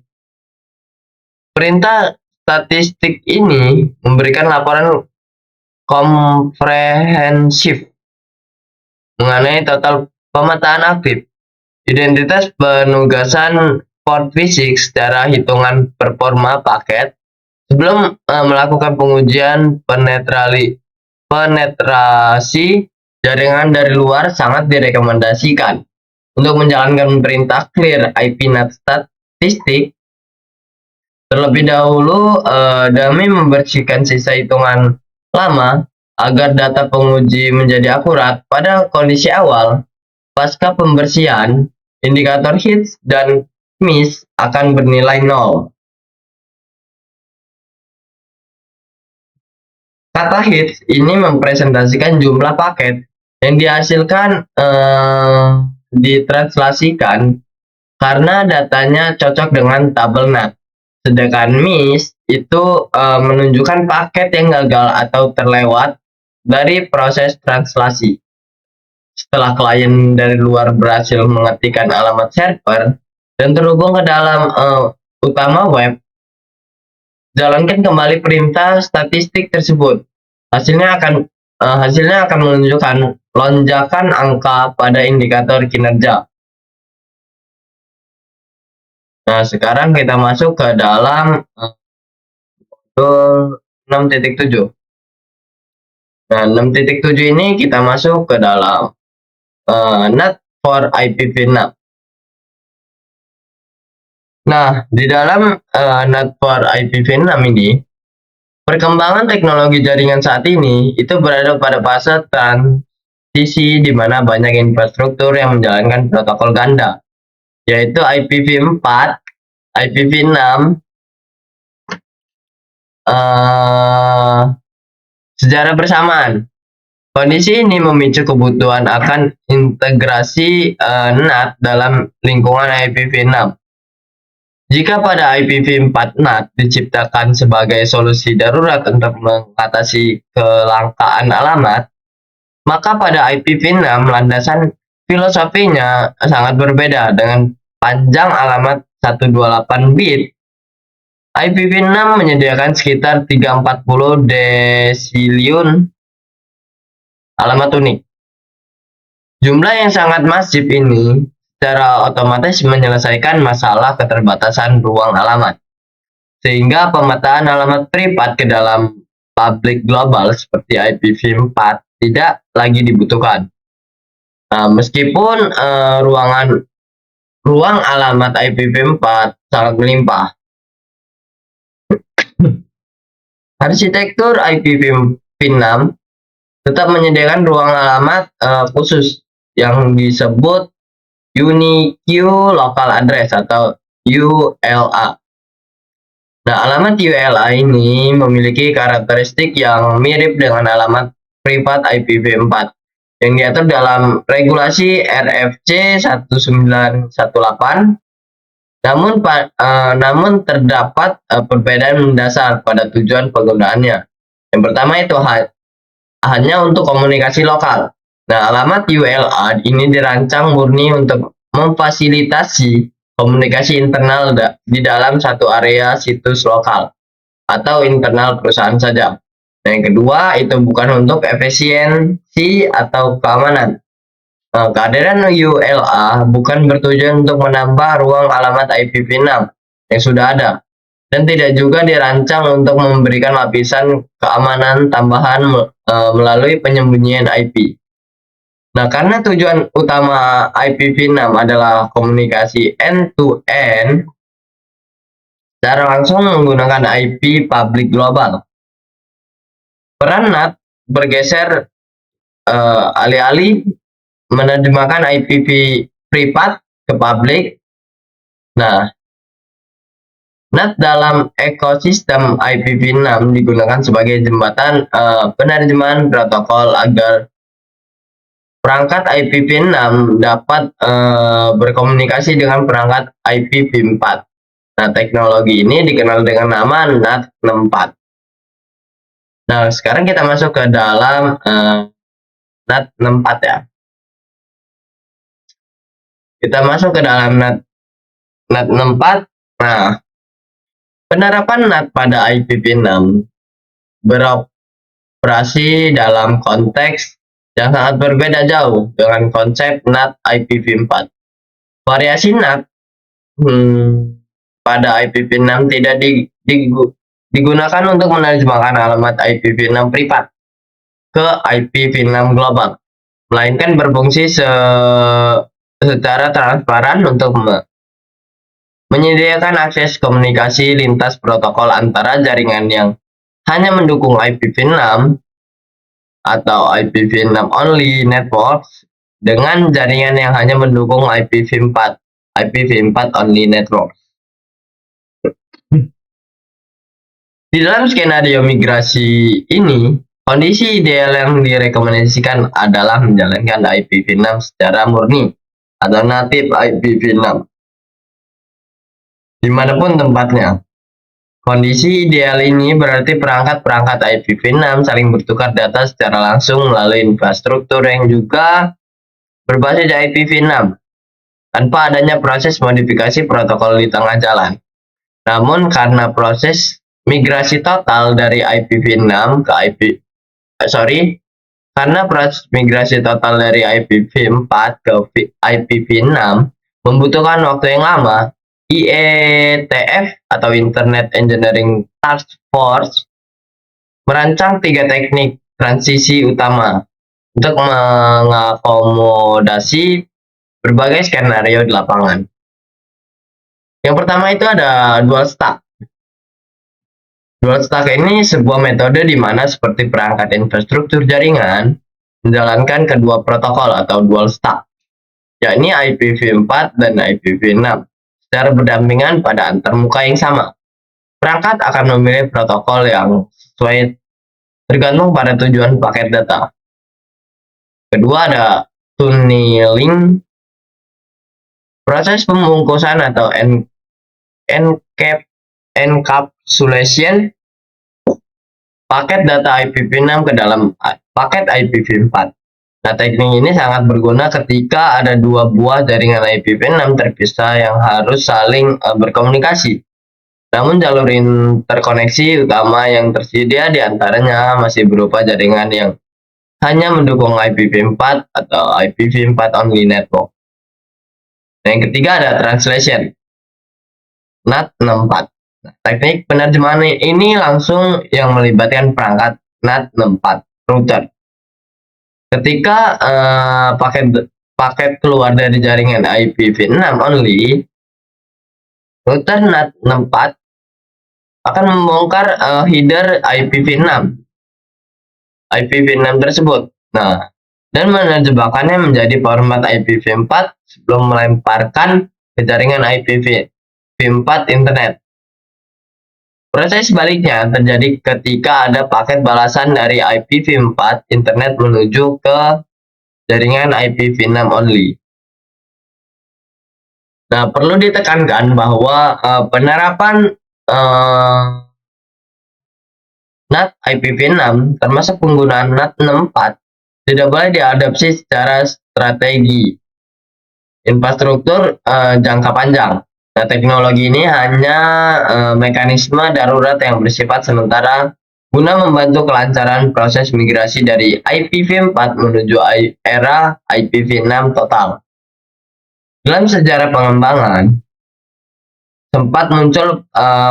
S3: Perintah statistik ini memberikan laporan komprehensif mengenai total pemetaan aktif, identitas penugasan port fisik secara hitungan performa paket sebelum melakukan pengujian penetrasi jaringan dari luar sangat direkomendasikan. Untuk menjalankan perintah clear IP NAT statistik, terlebih dahulu demi membersihkan sisa hitungan lama agar data penguji menjadi akurat pada kondisi awal. Pasca pembersihan, indikator hits dan miss akan bernilai 0. Kata hits ini mempresentasikan jumlah paket yang dihasilkan ditranslasikan karena datanya cocok dengan tabel NAT. Sedangkan miss itu menunjukkan paket yang gagal atau terlewat dari proses translasi. Setelah klien dari luar berhasil mengetikkan alamat server dan terhubung ke dalam utama web, jalankan kembali perintah statistik tersebut. Hasilnya akan menunjukkan lonjakan angka pada indikator kinerja. Nah, sekarang kita masuk ke dalam modul 6.7. Nah, 6.7 ini kita masuk ke dalam NAT for IPv6. Nah, di dalam NAT for IPv6 ini, perkembangan teknologi jaringan saat ini itu berada pada fase transisi di mana banyak infrastruktur yang menjalankan protokol ganda, yaitu IPv4, IPv6, secara bersamaan. Kondisi ini memicu kebutuhan akan integrasi NAT dalam lingkungan IPv6. Jika pada IPv4 NAT diciptakan sebagai solusi darurat untuk mengatasi kelangkaan alamat, maka pada IPv6 landasan filosofinya sangat berbeda. Dengan panjang alamat 128 bit, IPv6 menyediakan sekitar 340 desiliun alamat unik. Jumlah yang sangat masif ini secara otomatis menyelesaikan masalah keterbatasan ruang alamat, sehingga pemetaan alamat privat ke dalam public global seperti IPv4 tidak lagi dibutuhkan. Nah, meskipun ruang alamat IPv4 sangat melimpah, arsitektur IPv6 tetap menyediakan ruang alamat khusus yang disebut Unique Local Address atau ULA. Nah, alamat ULA ini memiliki karakteristik yang mirip dengan alamat privat IPv4 yang diatur dalam regulasi RFC 1918. Namun terdapat perbedaan mendasar pada tujuan penggunaannya. Yang pertama itu hanya untuk komunikasi lokal. Nah, alamat ULA ini dirancang murni untuk memfasilitasi komunikasi internal di dalam satu area situs lokal atau internal perusahaan saja. Nah, yang kedua itu bukan untuk efisiensi atau keamanan. Nah, kehadiran ULA bukan bertujuan untuk menambah ruang alamat IPv6 yang sudah ada, dan tidak juga dirancang untuk memberikan lapisan keamanan tambahan melalui penyembunyian IP. Nah, karena tujuan utama IPv6 adalah komunikasi end-to-end, secara langsung menggunakan IP public global. Peran NAT bergeser alih-alih menerjemahkan IPv privat ke public. Nah, NAT dalam ekosistem IPv6 digunakan sebagai jembatan penerjemahan protokol agar perangkat IPv6 dapat berkomunikasi dengan perangkat IPv4. Nah, teknologi ini dikenal dengan nama NAT64. Nah, sekarang kita masuk ke dalam NAT64 ya. Kita masuk ke dalam NAT64. Nah, Penerapan NAT pada IPv6 beroperasi dalam konteks yang sangat berbeda jauh dengan konsep NAT IPv4. Variasi NAT pada IPv6 tidak digunakan untuk menerjemahkan alamat IPv6 privat ke IPv6 global, melainkan berfungsi secara transparan untuk menyediakan akses komunikasi lintas protokol antara jaringan yang hanya mendukung IPv6 atau IPv6 only networks dengan jaringan yang hanya mendukung IPv4 only networks. Di dalam skenario migrasi ini, kondisi ideal yang direkomendasikan adalah menjalankan IPv6 secara murni atau native IPv6 dimanapun tempatnya. Kondisi ideal ini berarti perangkat-perangkat IPv6 saling bertukar data secara langsung melalui infrastruktur yang juga berbasis IPv6 tanpa adanya proses modifikasi protokol di tengah jalan. Namun karena proses migrasi total dari IPv6 ke IPv4 ke IPv6 membutuhkan waktu yang lama, IETF atau Internet Engineering Task Force merancang 3 teknik transisi utama untuk mengakomodasi berbagai skenario di lapangan. Yang pertama itu ada dual stack. Dual stack ini sebuah metode di mana seperti perangkat infrastruktur jaringan menjalankan kedua protokol atau dual stack, yakni IPv4 dan IPv6 secara berdampingan pada antarmuka yang sama. Perangkat akan memilih protokol yang sesuai tergantung pada tujuan paket data. Kedua ada tunneling, proses pembungkusan atau encapsulation paket data IPv6 ke dalam paket IPv4. Nah, teknik ini sangat berguna ketika ada dua buah jaringan IPv6 terpisah yang harus saling berkomunikasi. Namun jalur interkoneksi utama yang tersedia diantaranya masih berupa jaringan yang hanya mendukung IPv4 atau IPv4 only network. Nah, yang ketiga ada translation, NAT64. Nah, teknik penerjemahan ini langsung yang melibatkan perangkat NAT64 router. Ketika paket keluar dari jaringan IPv6 only, router NAT64 akan membongkar header IPv6 tersebut. Nah, dan menerjemahkannya menjadi format IPv4 sebelum melemparkan ke jaringan IPv4 internet. Proses sebaliknya terjadi ketika ada paket balasan dari IPv4 internet menuju ke jaringan IPv6 only. Nah, perlu ditekankan bahwa penerapan NAT IPv6 termasuk penggunaan NAT64 tidak boleh diadopsi secara strategi infrastruktur jangka panjang. Nah, teknologi ini hanya mekanisme darurat yang bersifat sementara guna membantu kelancaran proses migrasi dari IPv4 menuju era IPv6 total. Dalam sejarah pengembangan, sempat muncul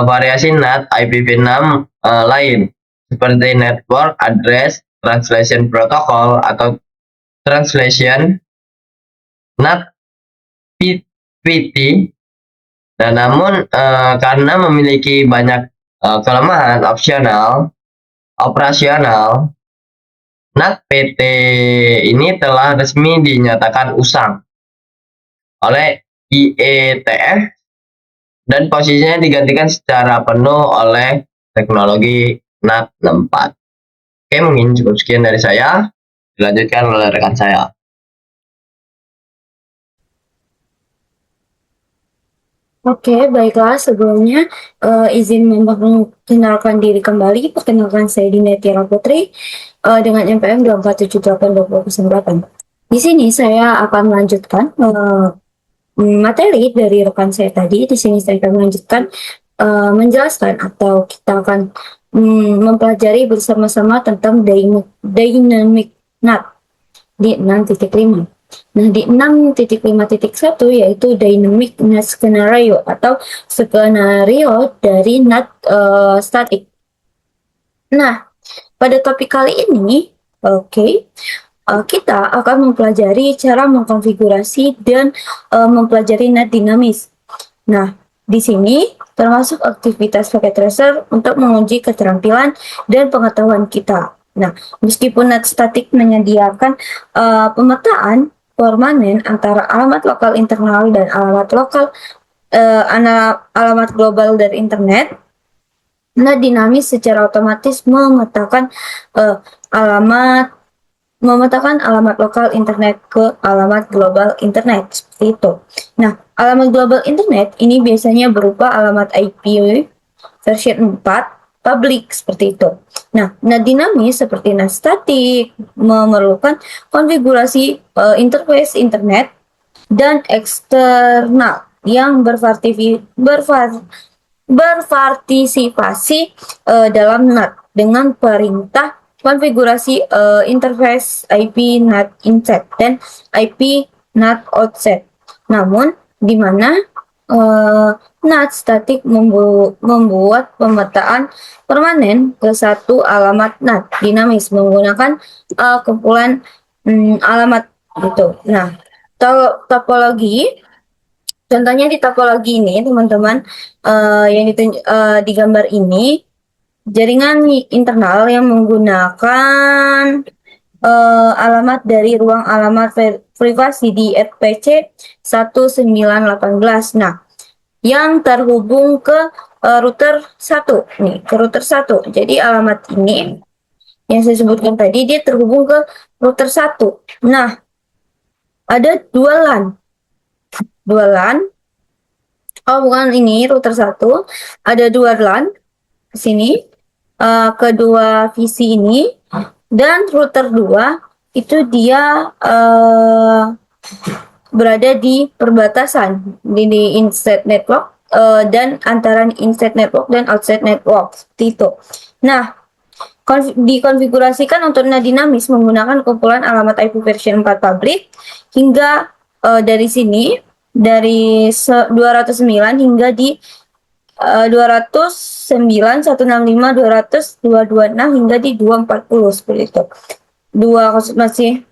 S3: variasi NAT IPv6 lain, seperti Network Address Translation Protocol atau Translation NAT PT. Nah, namun karena memiliki banyak kelemahan operasional, NAT PT ini telah resmi dinyatakan usang oleh IETF dan posisinya digantikan secara penuh oleh teknologi NAT64. Oke, mungkin cukup sekian dari saya. Dilanjutkan oleh rekan saya.
S2: Oke, baiklah. Sebelumnya izin memperkenalkan diri kembali. Perkenalkan saya Dinda Tiara Putri dengan NPM 2478209. Di sini saya akan melanjutkan materi dari rekan saya tadi. Di sini saya akan melanjutkan menjelaskan atau kita akan mempelajari bersama-sama tentang dynamic NAT di 6.5. Nah, di 6.5.1 yaitu dynamic NAT scenario atau skenario dari NAT static. Nah, pada topik kali ini, kita akan mempelajari cara mengkonfigurasi dan mempelajari NAT dinamis. Nah, di sini termasuk aktivitas packet tracer untuk menguji keterampilan dan pengetahuan kita. Nah, meskipun NAT static menyediakan pemetaan permanen antara alamat lokal internal dan alamat lokal alamat global dari internet, NAT dinamis secara otomatis memetakan alamat lokal internet ke alamat global internet, seperti itu. Nah, alamat global internet ini biasanya berupa alamat IP version 4 public, seperti itu. Nah, NAT dinamis seperti NAT statik memerlukan konfigurasi interface internet dan eksternal yang berpartisipasi dalam NAT dengan perintah konfigurasi interface IP NAT inset dan IP NAT outset. Namun, di mana NAT statik membuat pemetaan permanen ke satu alamat NAT dinamis menggunakan kumpulan alamat gitu. Nah, topologi, contohnya di topologi ini teman-teman, yang di gambar ini jaringan internal yang menggunakan alamat dari ruang alamat privasi di RPC 1918. Nah, yang terhubung ke router 1 nih, ke router 1. Jadi alamat ini yang saya sebutkan tadi dia terhubung ke router 1. Nah, ada dua LAN. Oh, bukan, ini router 1. Ada dua LAN di sini. Kedua visi ini, dan router 2 itu dia berada di perbatasan di inside network dan antara inside network dan outside network, seperti itu. Nah, dikonfigurasikan untuk NAT dinamis menggunakan kumpulan alamat IP version 4 public hingga dari sini dari 209 hingga di 209, 165, 200, 226 hingga di 240, seperti itu. Dua masih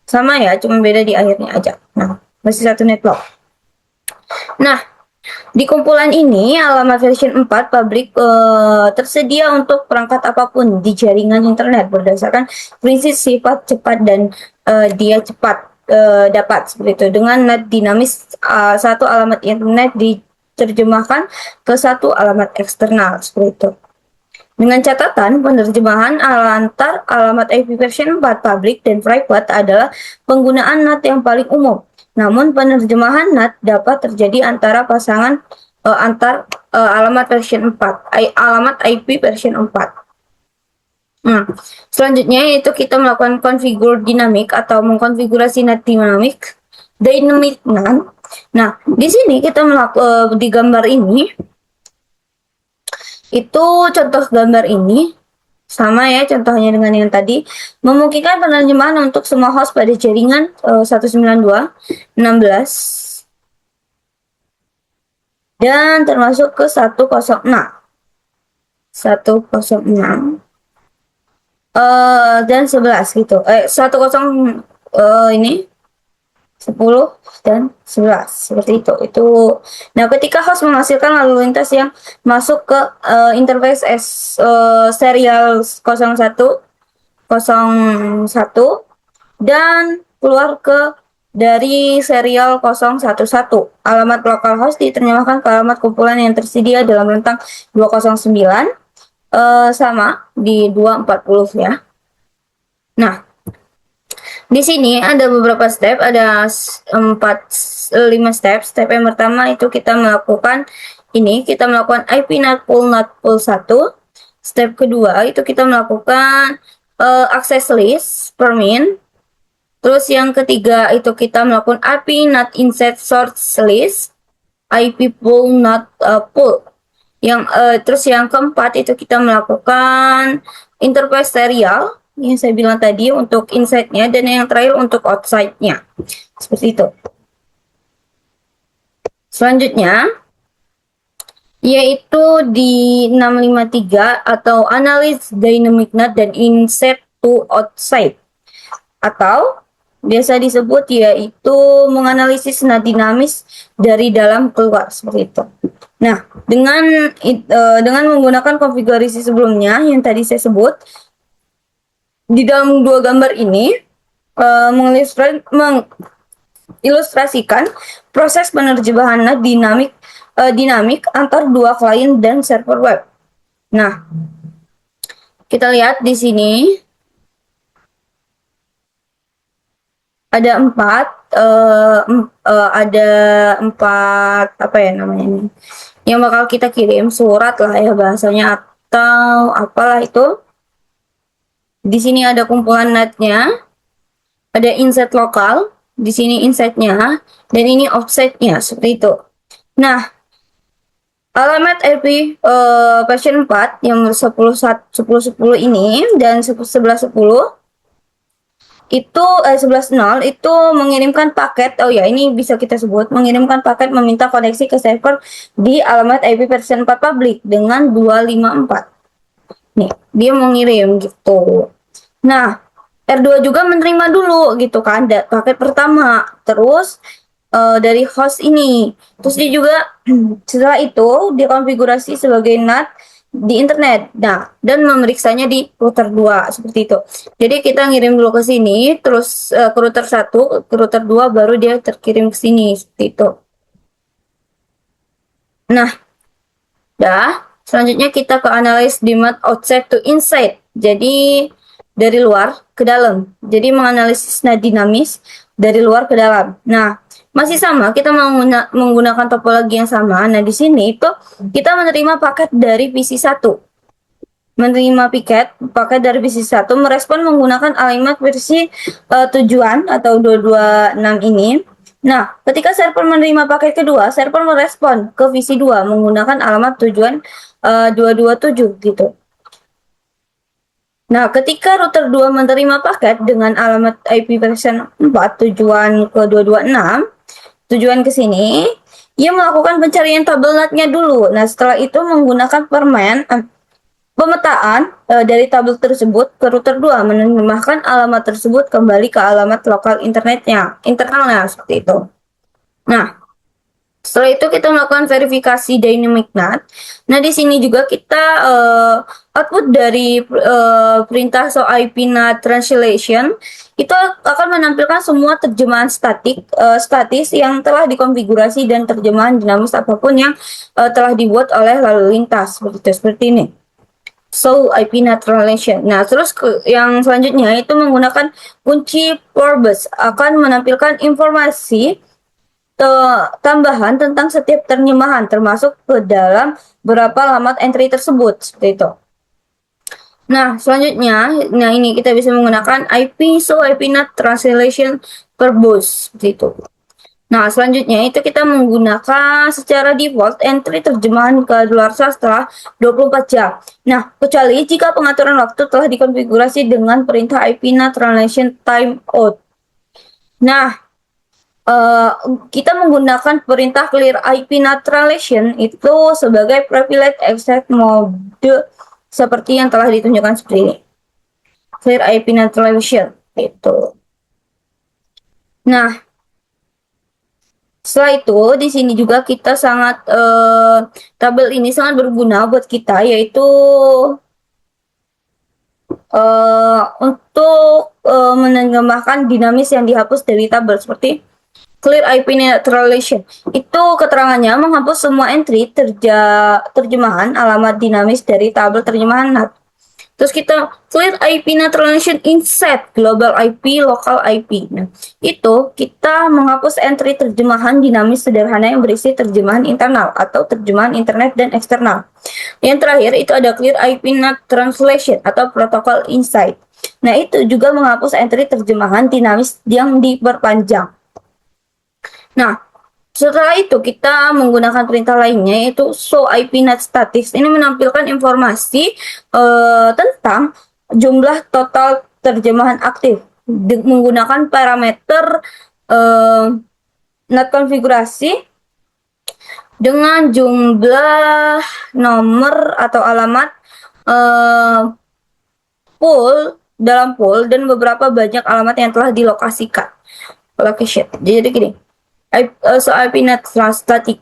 S2: sama ya, cuma beda di akhirnya aja. Nah, masih satu network. Nah, di kumpulan ini alamat version 4 public tersedia untuk perangkat apapun di jaringan internet berdasarkan prinsip sifat cepat dan dia cepat dapat, seperti itu. Dengan NAT dinamis, satu alamat internet diterjemahkan ke satu alamat eksternal, seperti itu. Dengan catatan, penerjemahan antar alamat IP version 4 public dan private adalah penggunaan NAT yang paling umum. Namun, penerjemahan NAT dapat terjadi antara pasangan alamat version 4, alamat IP version 4. Nah, selanjutnya yaitu kita melakukan configure dynamic atau mengkonfigurasi NAT dynamic NAT. Nah, di sini kita melakukan di gambar ini, itu contoh gambar ini sama ya contohnya dengan yang tadi, memungkinkan penerjemahan untuk semua host pada jaringan 192.16 dan termasuk ke 106 dan 11 gitu. 10 ini 10 dan 11, seperti itu. Nah, ketika host menghasilkan lalu lintas yang masuk ke interface serial 01 dan keluar dari serial 011, alamat localhost diterjemahkan ke alamat kumpulan yang tersedia dalam rentang 209 sama di 240 ya. Nah, di sini ada beberapa step, ada 5 step. Step yang pertama itu kita melakukan IP NAT pool 1. Step kedua itu kita melakukan access list permin. Terus yang ketiga itu kita melakukan IP NAT inset source list. IP pool not pool. Terus yang keempat itu kita melakukan interface serial yang saya bilang tadi untuk inside-nya, dan yang terakhir untuk outside-nya. Seperti itu. Selanjutnya yaitu di 653 atau analyze dynamic NAT dan inside to outside, atau biasa disebut yaitu menganalisis NAT dinamis dari dalam keluar, seperti itu. Nah, dengan menggunakan konfigurasi sebelumnya yang tadi saya sebut, di dalam dua gambar ini mengilustrasikan proses penerjemahan NAT dinamik antar dua klien dan server web. Nah, kita lihat di sini ada empat apa ya namanya ini, yang bakal kita kirim surat lah ya bahasanya atau apalah itu. Di sini ada kumpulan NAT-nya, ada inside lokal, di sini inside-nya, dan ini offset-nya, seperti itu. Nah, alamat IP version 4 yang 10.10 ini dan 11.10 itu 11.0 itu mengirimkan paket, oh ya ini bisa kita sebut mengirimkan paket meminta koneksi ke server di alamat IP version 4 public dengan 254. Nih, dia mengirim gitu. Nah, R2 juga menerima dulu gitu kan paket pertama, terus dari host ini. Terus dia juga setelah itu dikonfigurasi sebagai NAT di internet. Nah, dan memeriksanya di router 2 seperti itu. Jadi kita ngirim dulu ke sini, terus ke router 1, ke router 2 baru dia terkirim ke sini seperti itu. Nah, selanjutnya kita ke analyze demand outside to inside. Jadi dari luar ke dalam. Jadi menganalisis NAT dinamis dari luar ke dalam. Nah, masih sama, kita menggunakan topologi yang sama. Nah, di sini itu kita menerima paket dari PC1. Menerima paket dari PC1, merespon menggunakan alamat versi tujuan atau 226 ini. Nah, ketika server menerima paket kedua, server merespon ke PC2 menggunakan alamat tujuan 227 gitu. Nah, ketika router 2 menerima paket dengan alamat IP version 4 tujuan ke 226, tujuan ke sini, ia melakukan pencarian tabel NAT-nya dulu. Nah, setelah itu menggunakan pemetaan dari tabel tersebut ke router 2, menerjemahkan alamat tersebut kembali ke alamat lokal internalnya seperti itu. Nah, setelah itu kita melakukan verifikasi dynamic NAT. Nah, di sini juga kita output dari perintah IP NAT translation itu akan menampilkan semua terjemahan statis yang telah dikonfigurasi dan terjemahan dinamis apapun yang telah dibuat oleh lalu lintas seperti ini. So IP NAT translation. Nah, terus yang selanjutnya itu menggunakan kunci Forbes akan menampilkan informasi tambahan tentang setiap terjemahan termasuk ke dalam berapa alamat entry tersebut seperti itu. Nah, selanjutnya, ini kita bisa menggunakan IP NAT translation Forbes seperti itu. Nah, selanjutnya itu kita menggunakan secara default entry terjemahan kadaluarsa setelah 24 jam. Nah, kecuali jika pengaturan waktu telah dikonfigurasi dengan perintah IP NAT translation timeout. Nah, kita menggunakan perintah clear IP NAT translation itu sebagai privilege access mode seperti yang telah ditunjukkan seperti ini. Clear IP NAT translation itu. Nah, setelah itu di sini juga kita tabel ini sangat berguna buat kita, yaitu untuk menerjemahkan dinamis yang dihapus dari tabel seperti clear IP NAT translation. Itu keterangannya menghapus semua entry terjemahan alamat dinamis dari tabel terjemahan NAT. Terus kita clear IP NAT translation inside global IP, local IP. Nah, itu kita menghapus entry terjemahan dinamis sederhana yang berisi terjemahan internal atau terjemahan internet dan eksternal. Yang terakhir itu ada clear IP NAT translation atau protokol inside. Nah, itu juga menghapus entry terjemahan dinamis yang diperpanjang. Nah, Setelah itu kita menggunakan perintah lainnya yaitu show IP NAT status. Ini menampilkan informasi tentang jumlah total terjemahan aktif menggunakan parameter NAT konfigurasi dengan jumlah nomor atau alamat dalam pool dan beberapa banyak alamat yang telah dilokasikan. Location. Jadi gini, IP NAT static.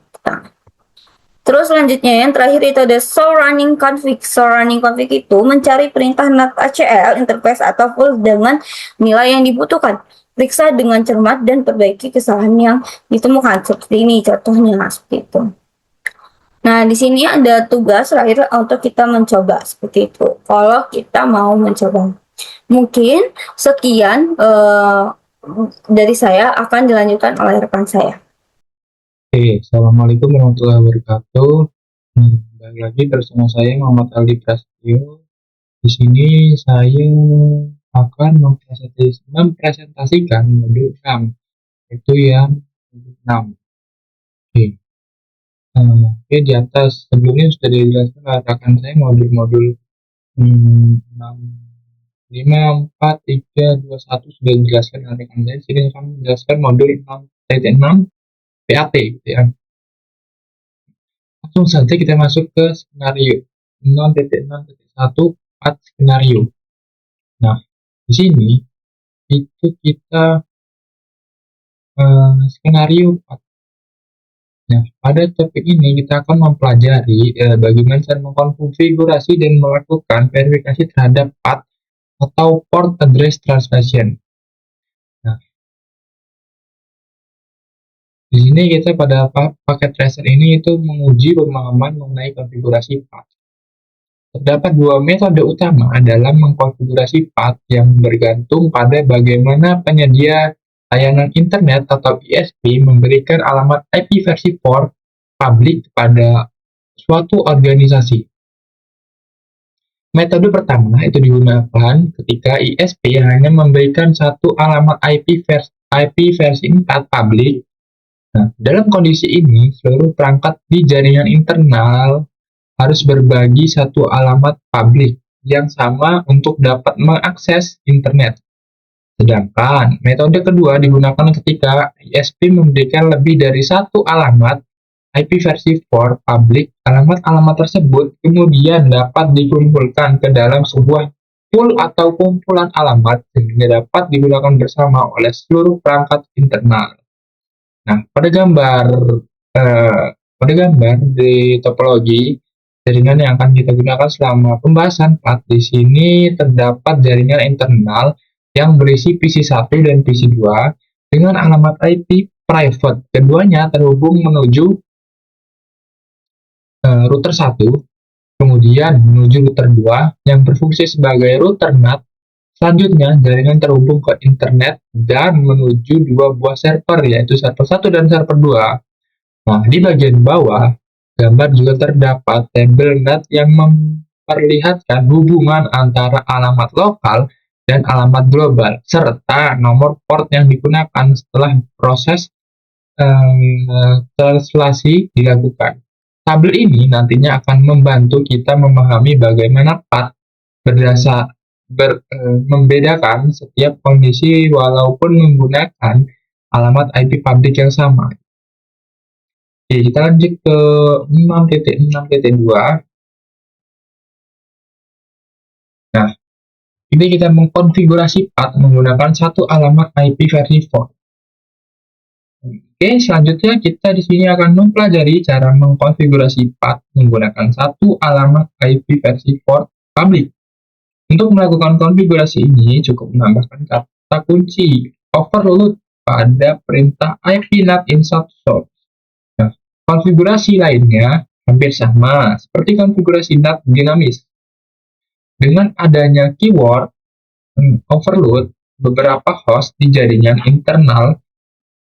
S2: Terus selanjutnya yang terakhir itu ada show running config. Show running config itu mencari perintah NAT ACL interface atau full dengan nilai yang dibutuhkan. Periksa dengan cermat dan perbaiki kesalahan yang ditemukan. Seperti ini contohnya, seperti itu. Nah, di sini ada tugas terakhir untuk kita mencoba seperti itu. Kalau kita mau mencoba, mungkin sekian dari saya, akan dilanjutkan oleh rekan saya.
S4: Oke, Assalamualaikum warahmatullahi wabarakatuh. Balik lagi bersama saya Muhammad Aldi Prasetyo. Di sini saya akan mempresentasikan modul 6, yaitu yang modul 6. Oke, di atas sebelumnya sudah dijelaskan oleh rekan saya modul-modul 6, 5, 4, 3, 2, 1 sudah dijelaskan oleh rekan saya. Sini akan menjelaskan modul 6.6 PAT gitu ya. Langsung saja kita masuk ke skenario 6.6.1 part skenario. Nah, di sini itu kita skenario 4. Nah, pada topik ini kita akan mempelajari bagaimana cara mengkonfigurasi dan melakukan verifikasi terhadap path atau port address translation. Nah, di sini kita pada paket tracer ini itu menguji pemahaman mengenai konfigurasi path. Terdapat dua metode utama dalam mengkonfigurasi path yang bergantung pada bagaimana penyedia layanan internet atau ISP memberikan alamat IP versi port publik kepada suatu organisasi. Metode pertama itu digunakan ketika ISP hanya memberikan satu alamat IP versi 4 publik. Nah, dalam kondisi ini, seluruh perangkat di jaringan internal harus berbagi satu alamat publik yang sama untuk dapat mengakses internet. Sedangkan metode kedua digunakan ketika ISP memberikan lebih dari satu alamat IP versi 4 publik. Alamat-alamat tersebut kemudian dapat dikumpulkan ke dalam sebuah pool atau kumpulan alamat sehingga dapat digunakan bersama oleh seluruh perangkat internal. Nah, pada gambar di topologi jaringan yang akan kita gunakan selama pembahasan path, di sini terdapat jaringan internal yang berisi PC1 dan PC2 dengan alamat IP private. Keduanya terhubung menuju router 1, kemudian menuju router 2 yang berfungsi sebagai router NAT. Selanjutnya, jaringan terhubung ke internet dan menuju dua buah server, yaitu server 1 dan server 2. Nah, di bagian bawah, gambar juga terdapat tabel NAT yang memperlihatkan hubungan antara alamat lokal dan alamat global, serta nomor port yang digunakan setelah proses translasi dilakukan. Tabel ini nantinya akan membantu kita memahami bagaimana path membedakan setiap kondisi walaupun menggunakan alamat IP publik yang sama. Oke, kita lanjut ke 6.6.2. Nah, ini kita mengkonfigurasi path menggunakan satu alamat IP versi 4. Oke, selanjutnya kita di sini akan mempelajari cara mengkonfigurasi path menggunakan satu alamat IP versi 4 publik. Untuk melakukan konfigurasi ini cukup menambahkan kata kunci overload pada perintah IP NAT insert source. Nah, konfigurasi lainnya hampir sama seperti konfigurasi NAT dinamis. Dengan adanya keyword overload, beberapa host di jaringan internal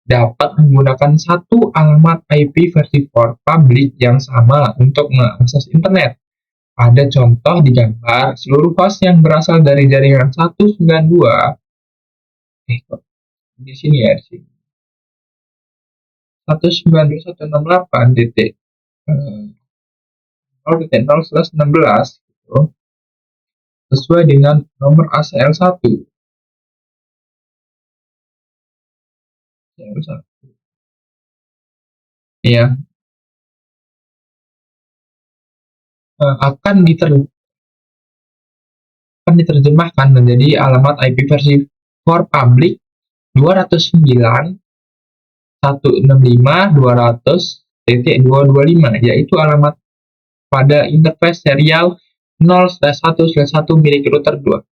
S4: dapat menggunakan satu alamat IP versi 4 publik yang sama untuk mengakses internet. Ada contoh di gambar, seluruh host yang berasal dari jaringan 192, di sini ya, di sini. 192.168.0.0/16 gitu, sesuai dengan nomor ACL 1. Ya, akan diterjemahkan menjadi alamat IP versi for public 209.165.200.225, yaitu alamat pada interface serial 0/1/1 milik router 2.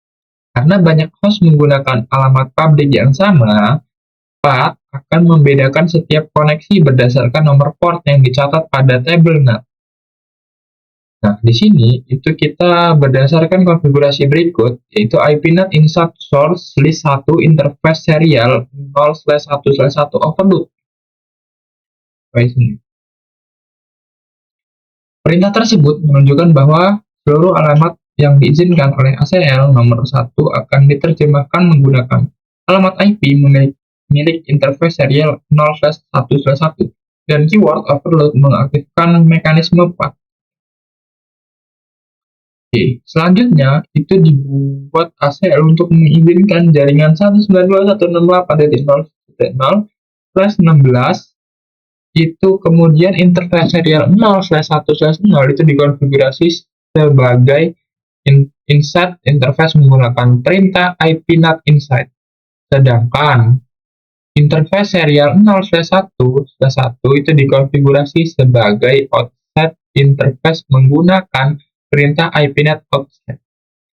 S4: Karena banyak host menggunakan alamat public yang sama, PAT akan membedakan setiap koneksi berdasarkan nomor port yang dicatat pada tabel NAT. Nah, di sini itu kita berdasarkan konfigurasi berikut, yaitu IP NAT insert source list 1 interface serial 0/1/1 overload. Perintah tersebut menunjukkan bahwa seluruh alamat yang diizinkan oleh ACL nomor 1 akan diterjemahkan menggunakan alamat IP milik interface serial 0/1/1 dan keyword overload mengaktifkan mekanisme PAT. Oke, selanjutnya itu dibuat ACL untuk mengizinkan jaringan 192.168.0.0/16 itu kemudian interface serial 0/1/0 itu dikonfigurasi sebagai inside interface menggunakan perintah IP NAT inside. Sedangkan interface serial 0/1/1 itu dikonfigurasi sebagai outside interface menggunakan perintah IP NAT outside.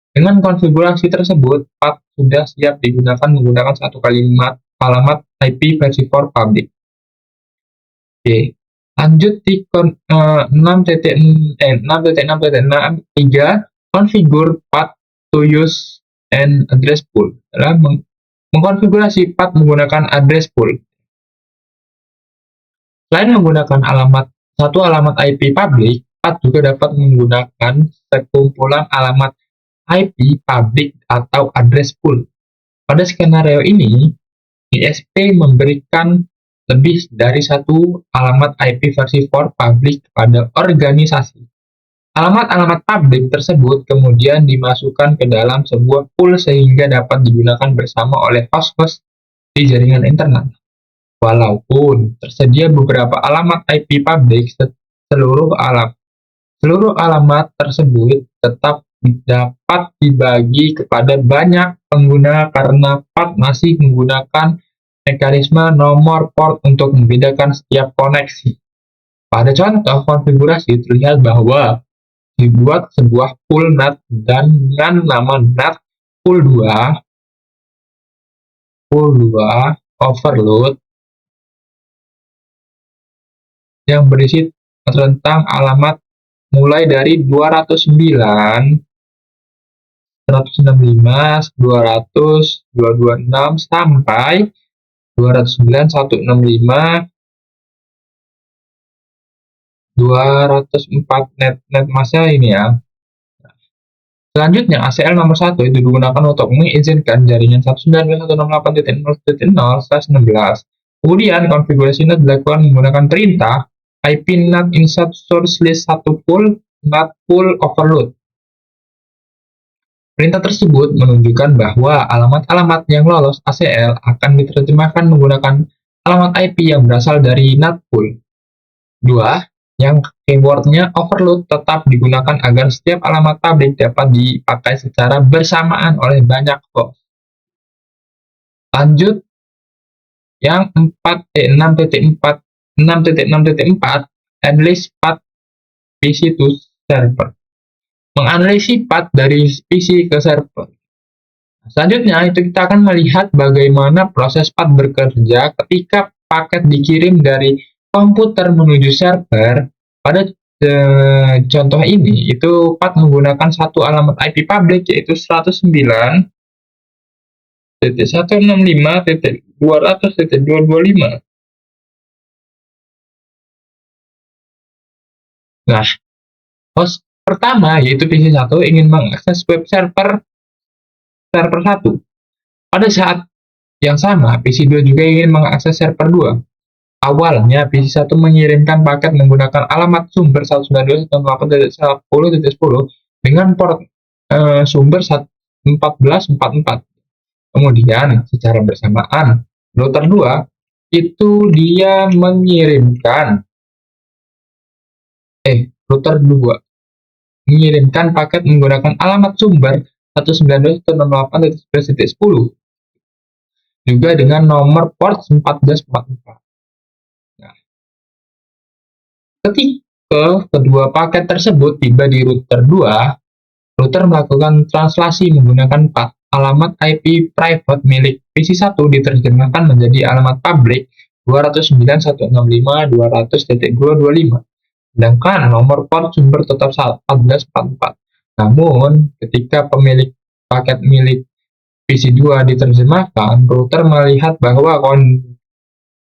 S4: Dengan konfigurasi tersebut, PAT sudah siap digunakan menggunakan satu kalimat alamat IP versi for public. Oke, lanjut di 6.6.6.3 configure path to use and address pool adalah mengkonfigurasi path menggunakan address pool. Selain menggunakan satu alamat IP public, path juga dapat menggunakan sekumpulan alamat IP public atau address pool. Pada skenario ini, ISP memberikan lebih dari satu alamat IP versi for public kepada organisasi. Alamat-alamat public tersebut kemudian dimasukkan ke dalam sebuah pool sehingga dapat digunakan bersama oleh host-host di jaringan internal. Walaupun tersedia beberapa alamat IP public, seluruh alamat tersebut tetap dapat dibagi kepada banyak pengguna karena PAT masih menggunakan mekanisme nomor port untuk membedakan setiap koneksi. Pada contoh konfigurasi terlihat bahwa dibuat sebuah pool NAT dan dengan nama NAT pool 2 overload yang berisi tentang alamat mulai dari 209, 165, 200, 226 sampai 209, 165, 204 net masa ini ya. Selanjutnya, ACL nomor 1 itu digunakan untuk mengizinkan jaringan 192.168.0/16. Kemudian, konfigurasi NAT dilakukan menggunakan perintah IP NAT insert source list 1 pool NAT pool overload. Perintah tersebut menunjukkan bahwa alamat-alamat yang lolos ACL akan diterjemahkan menggunakan alamat IP yang berasal dari NAT pool 2, yang keywordnya overload tetap digunakan agar setiap alamat public dapat dipakai secara bersamaan oleh banyak host. Lanjut, yang 6.6.4 analyze path PC to server, menganalisis path dari PC ke server. Selanjutnya itu kita akan melihat bagaimana proses path bekerja ketika paket dikirim dari komputer menuju server. Pada contoh ini itu path menggunakan satu alamat IP public yaitu 109.165.200.225. Nah, host pertama yaitu PC1 ingin mengakses web server 1. Pada saat yang sama, PC2 juga ingin mengakses server 2. Awalnya PC1 mengirimkan paket menggunakan alamat sumber 192.168.10.10 dengan port sumber 1444. Kemudian secara bersamaan router 2 itu dia mengirimkan paket menggunakan alamat sumber 192.168.11.10 juga dengan nomor port 1444. Nah, ketika kedua paket tersebut tiba di router 2, router melakukan translasi menggunakan alamat IP private milik PC1 diterjemahkan menjadi alamat public 209.165.200.225. Sedangkan nomor port sumber tetap 1444. Namun, ketika pemilik paket milik PC2 diterjemahkan, router melihat bahwa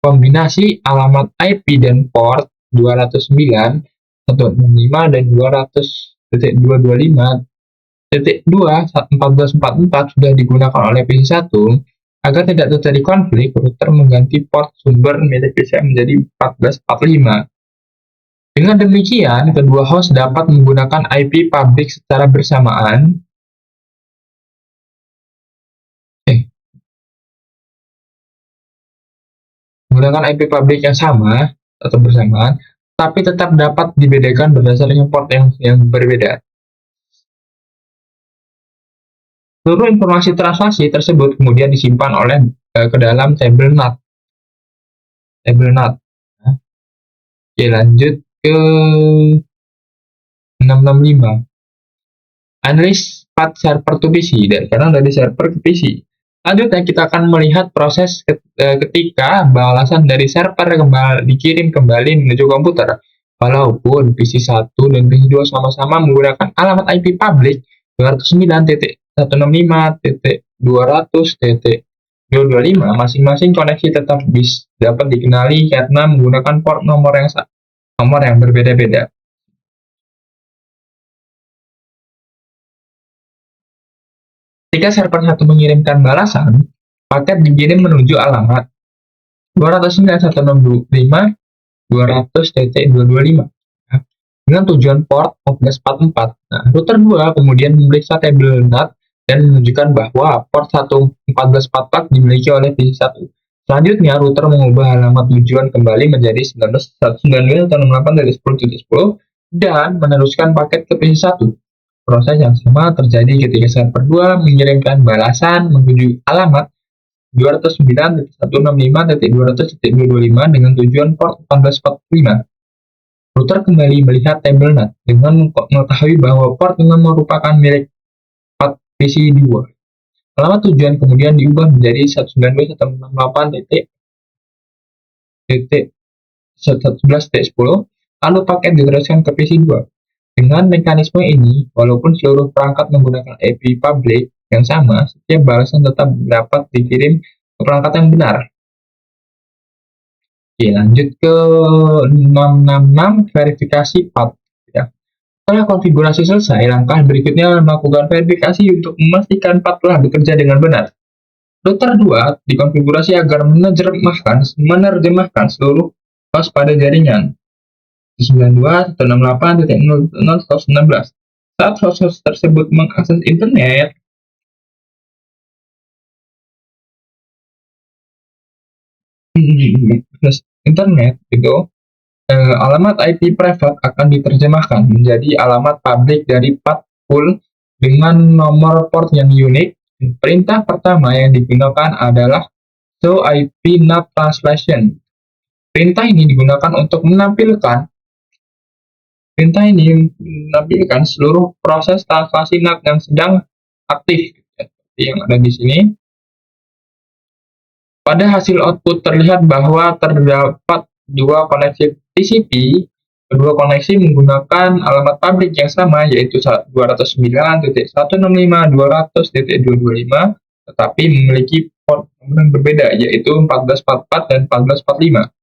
S4: kombinasi alamat IP dan port 209, 165, dan 200.225.2 1444 sudah digunakan oleh PC1. Agar tidak terjadi konflik, router mengganti port sumber milik PC menjadi 1445. Dengan demikian, kedua host dapat menggunakan IP public secara bersamaan. Menggunakan IP public yang sama atau bersamaan, tapi tetap dapat dibedakan berdasarkan port yang berbeda. Seluruh informasi translasi tersebut kemudian disimpan ke dalam tabel NAT. Oke, lanjut ke 665. Analysis path server to PC, karena dari server ke PC. Selanjutnya kita akan melihat proses ketika balasan dari server dikirim kembali menuju komputer. Walaupun PC1 dan PC2 sama-sama menggunakan alamat IP public 209.165.200.225, masing-masing koneksi tetap dapat dikenali karena menggunakan port nomor yang berbeda-beda. Ketika server 1 mengirimkan balasan, paket dikirim menuju alamat 209.165.200.225 dengan tujuan port 1444. Nah, router 2 kemudian memeriksa tabel NAT dan menunjukkan bahwa port 1444 dimiliki oleh PC1. Selanjutnya, router mengubah alamat tujuan kembali menjadi 192.168.10.10 dan meneruskan paket ke PC1. Proses yang sama terjadi ketika server 2 mengirimkan balasan menuju alamat 209.165.200.225 dengan tujuan port 1445. Router kembali melihat tabel NAT dengan mengetahui bahwa port memang merupakan milik PC2. Alamat tujuan kemudian diubah menjadi 192.168.11.10, lalu paket diteruskan ke PC2. Dengan mekanisme ini, walaupun seluruh perangkat menggunakan IP public yang sama, setiap balasan tetap dapat dikirim ke perangkat yang benar. Oke, lanjut ke 666, verifikasi path. Setelah konfigurasi selesai, langkah berikutnya melakukan verifikasi untuk memastikan path telah bekerja dengan benar. Router 2 dikonfigurasi agar menerjemahkan seluruh host pada jaringan 92.168.0.0.19. Saat host tersebut mengakses internet, alamat IP private akan diterjemahkan menjadi alamat public dari path pool dengan nomor port yang unik. Perintah pertama yang digunakan adalah show IP NAT translation. Perintah ini digunakan untuk menampilkan seluruh proses translasi NAT yang sedang aktif, seperti yang ada di sini. Pada hasil output terlihat bahwa terdapat dua koneksi TCP. Kedua koneksi menggunakan alamat public yang sama, yaitu 209.165.200.225, tetapi memiliki port yang berbeda, yaitu 1444 dan 1445.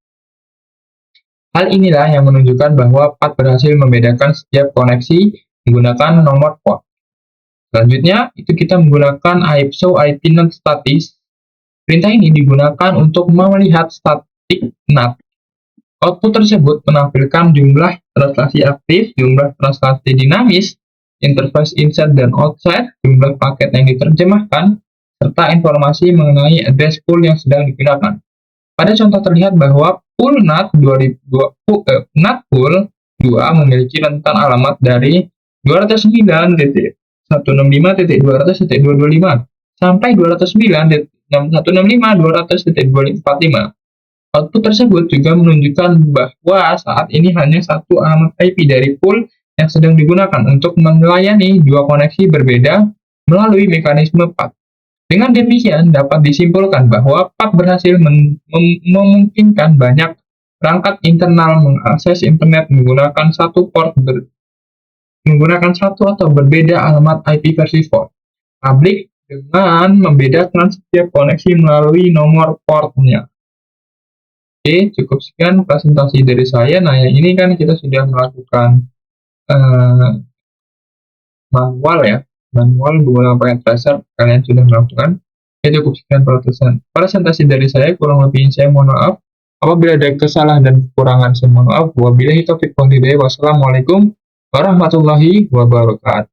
S4: Hal inilah yang menunjukkan bahwa path berhasil membedakan setiap koneksi menggunakan nomor port. Selanjutnya, itu kita menggunakan show IP NAT status. Perintah ini digunakan untuk melihat statik NAT Output tersebut menampilkan jumlah transaksi aktif, jumlah transaksi dinamis, interface inside dan outside, jumlah paket yang diterjemahkan, serta informasi mengenai address pool yang sedang digunakan. Pada contoh terlihat bahwa pool NAT 2 memiliki rentan alamat dari 209.165.200.225 sampai 209.165.200.245. Output tersebut juga menunjukkan bahwa saat ini hanya satu alamat IP dari pool yang sedang digunakan untuk melayani dua koneksi berbeda melalui mekanisme PAT. Dengan demikian, dapat disimpulkan bahwa PAT berhasil memungkinkan banyak perangkat internal mengakses internet menggunakan satu atau berbeda alamat IP versi 4 publik dengan membedakan setiap koneksi melalui nomor portnya. Oke, cukup sekian presentasi dari saya. Nah, yang ini kan kita sudah melakukan manual menggunakan paket tracer, kalian sudah melakukan. Cukup sekian presentasi dari saya, kurang lebih saya mohon maaf. Apabila ada kesalahan dan kekurangan, saya mohon maaf. Wabillahi taufiq wal hidayah. Wassalamualaikum warahmatullahi wabarakatuh.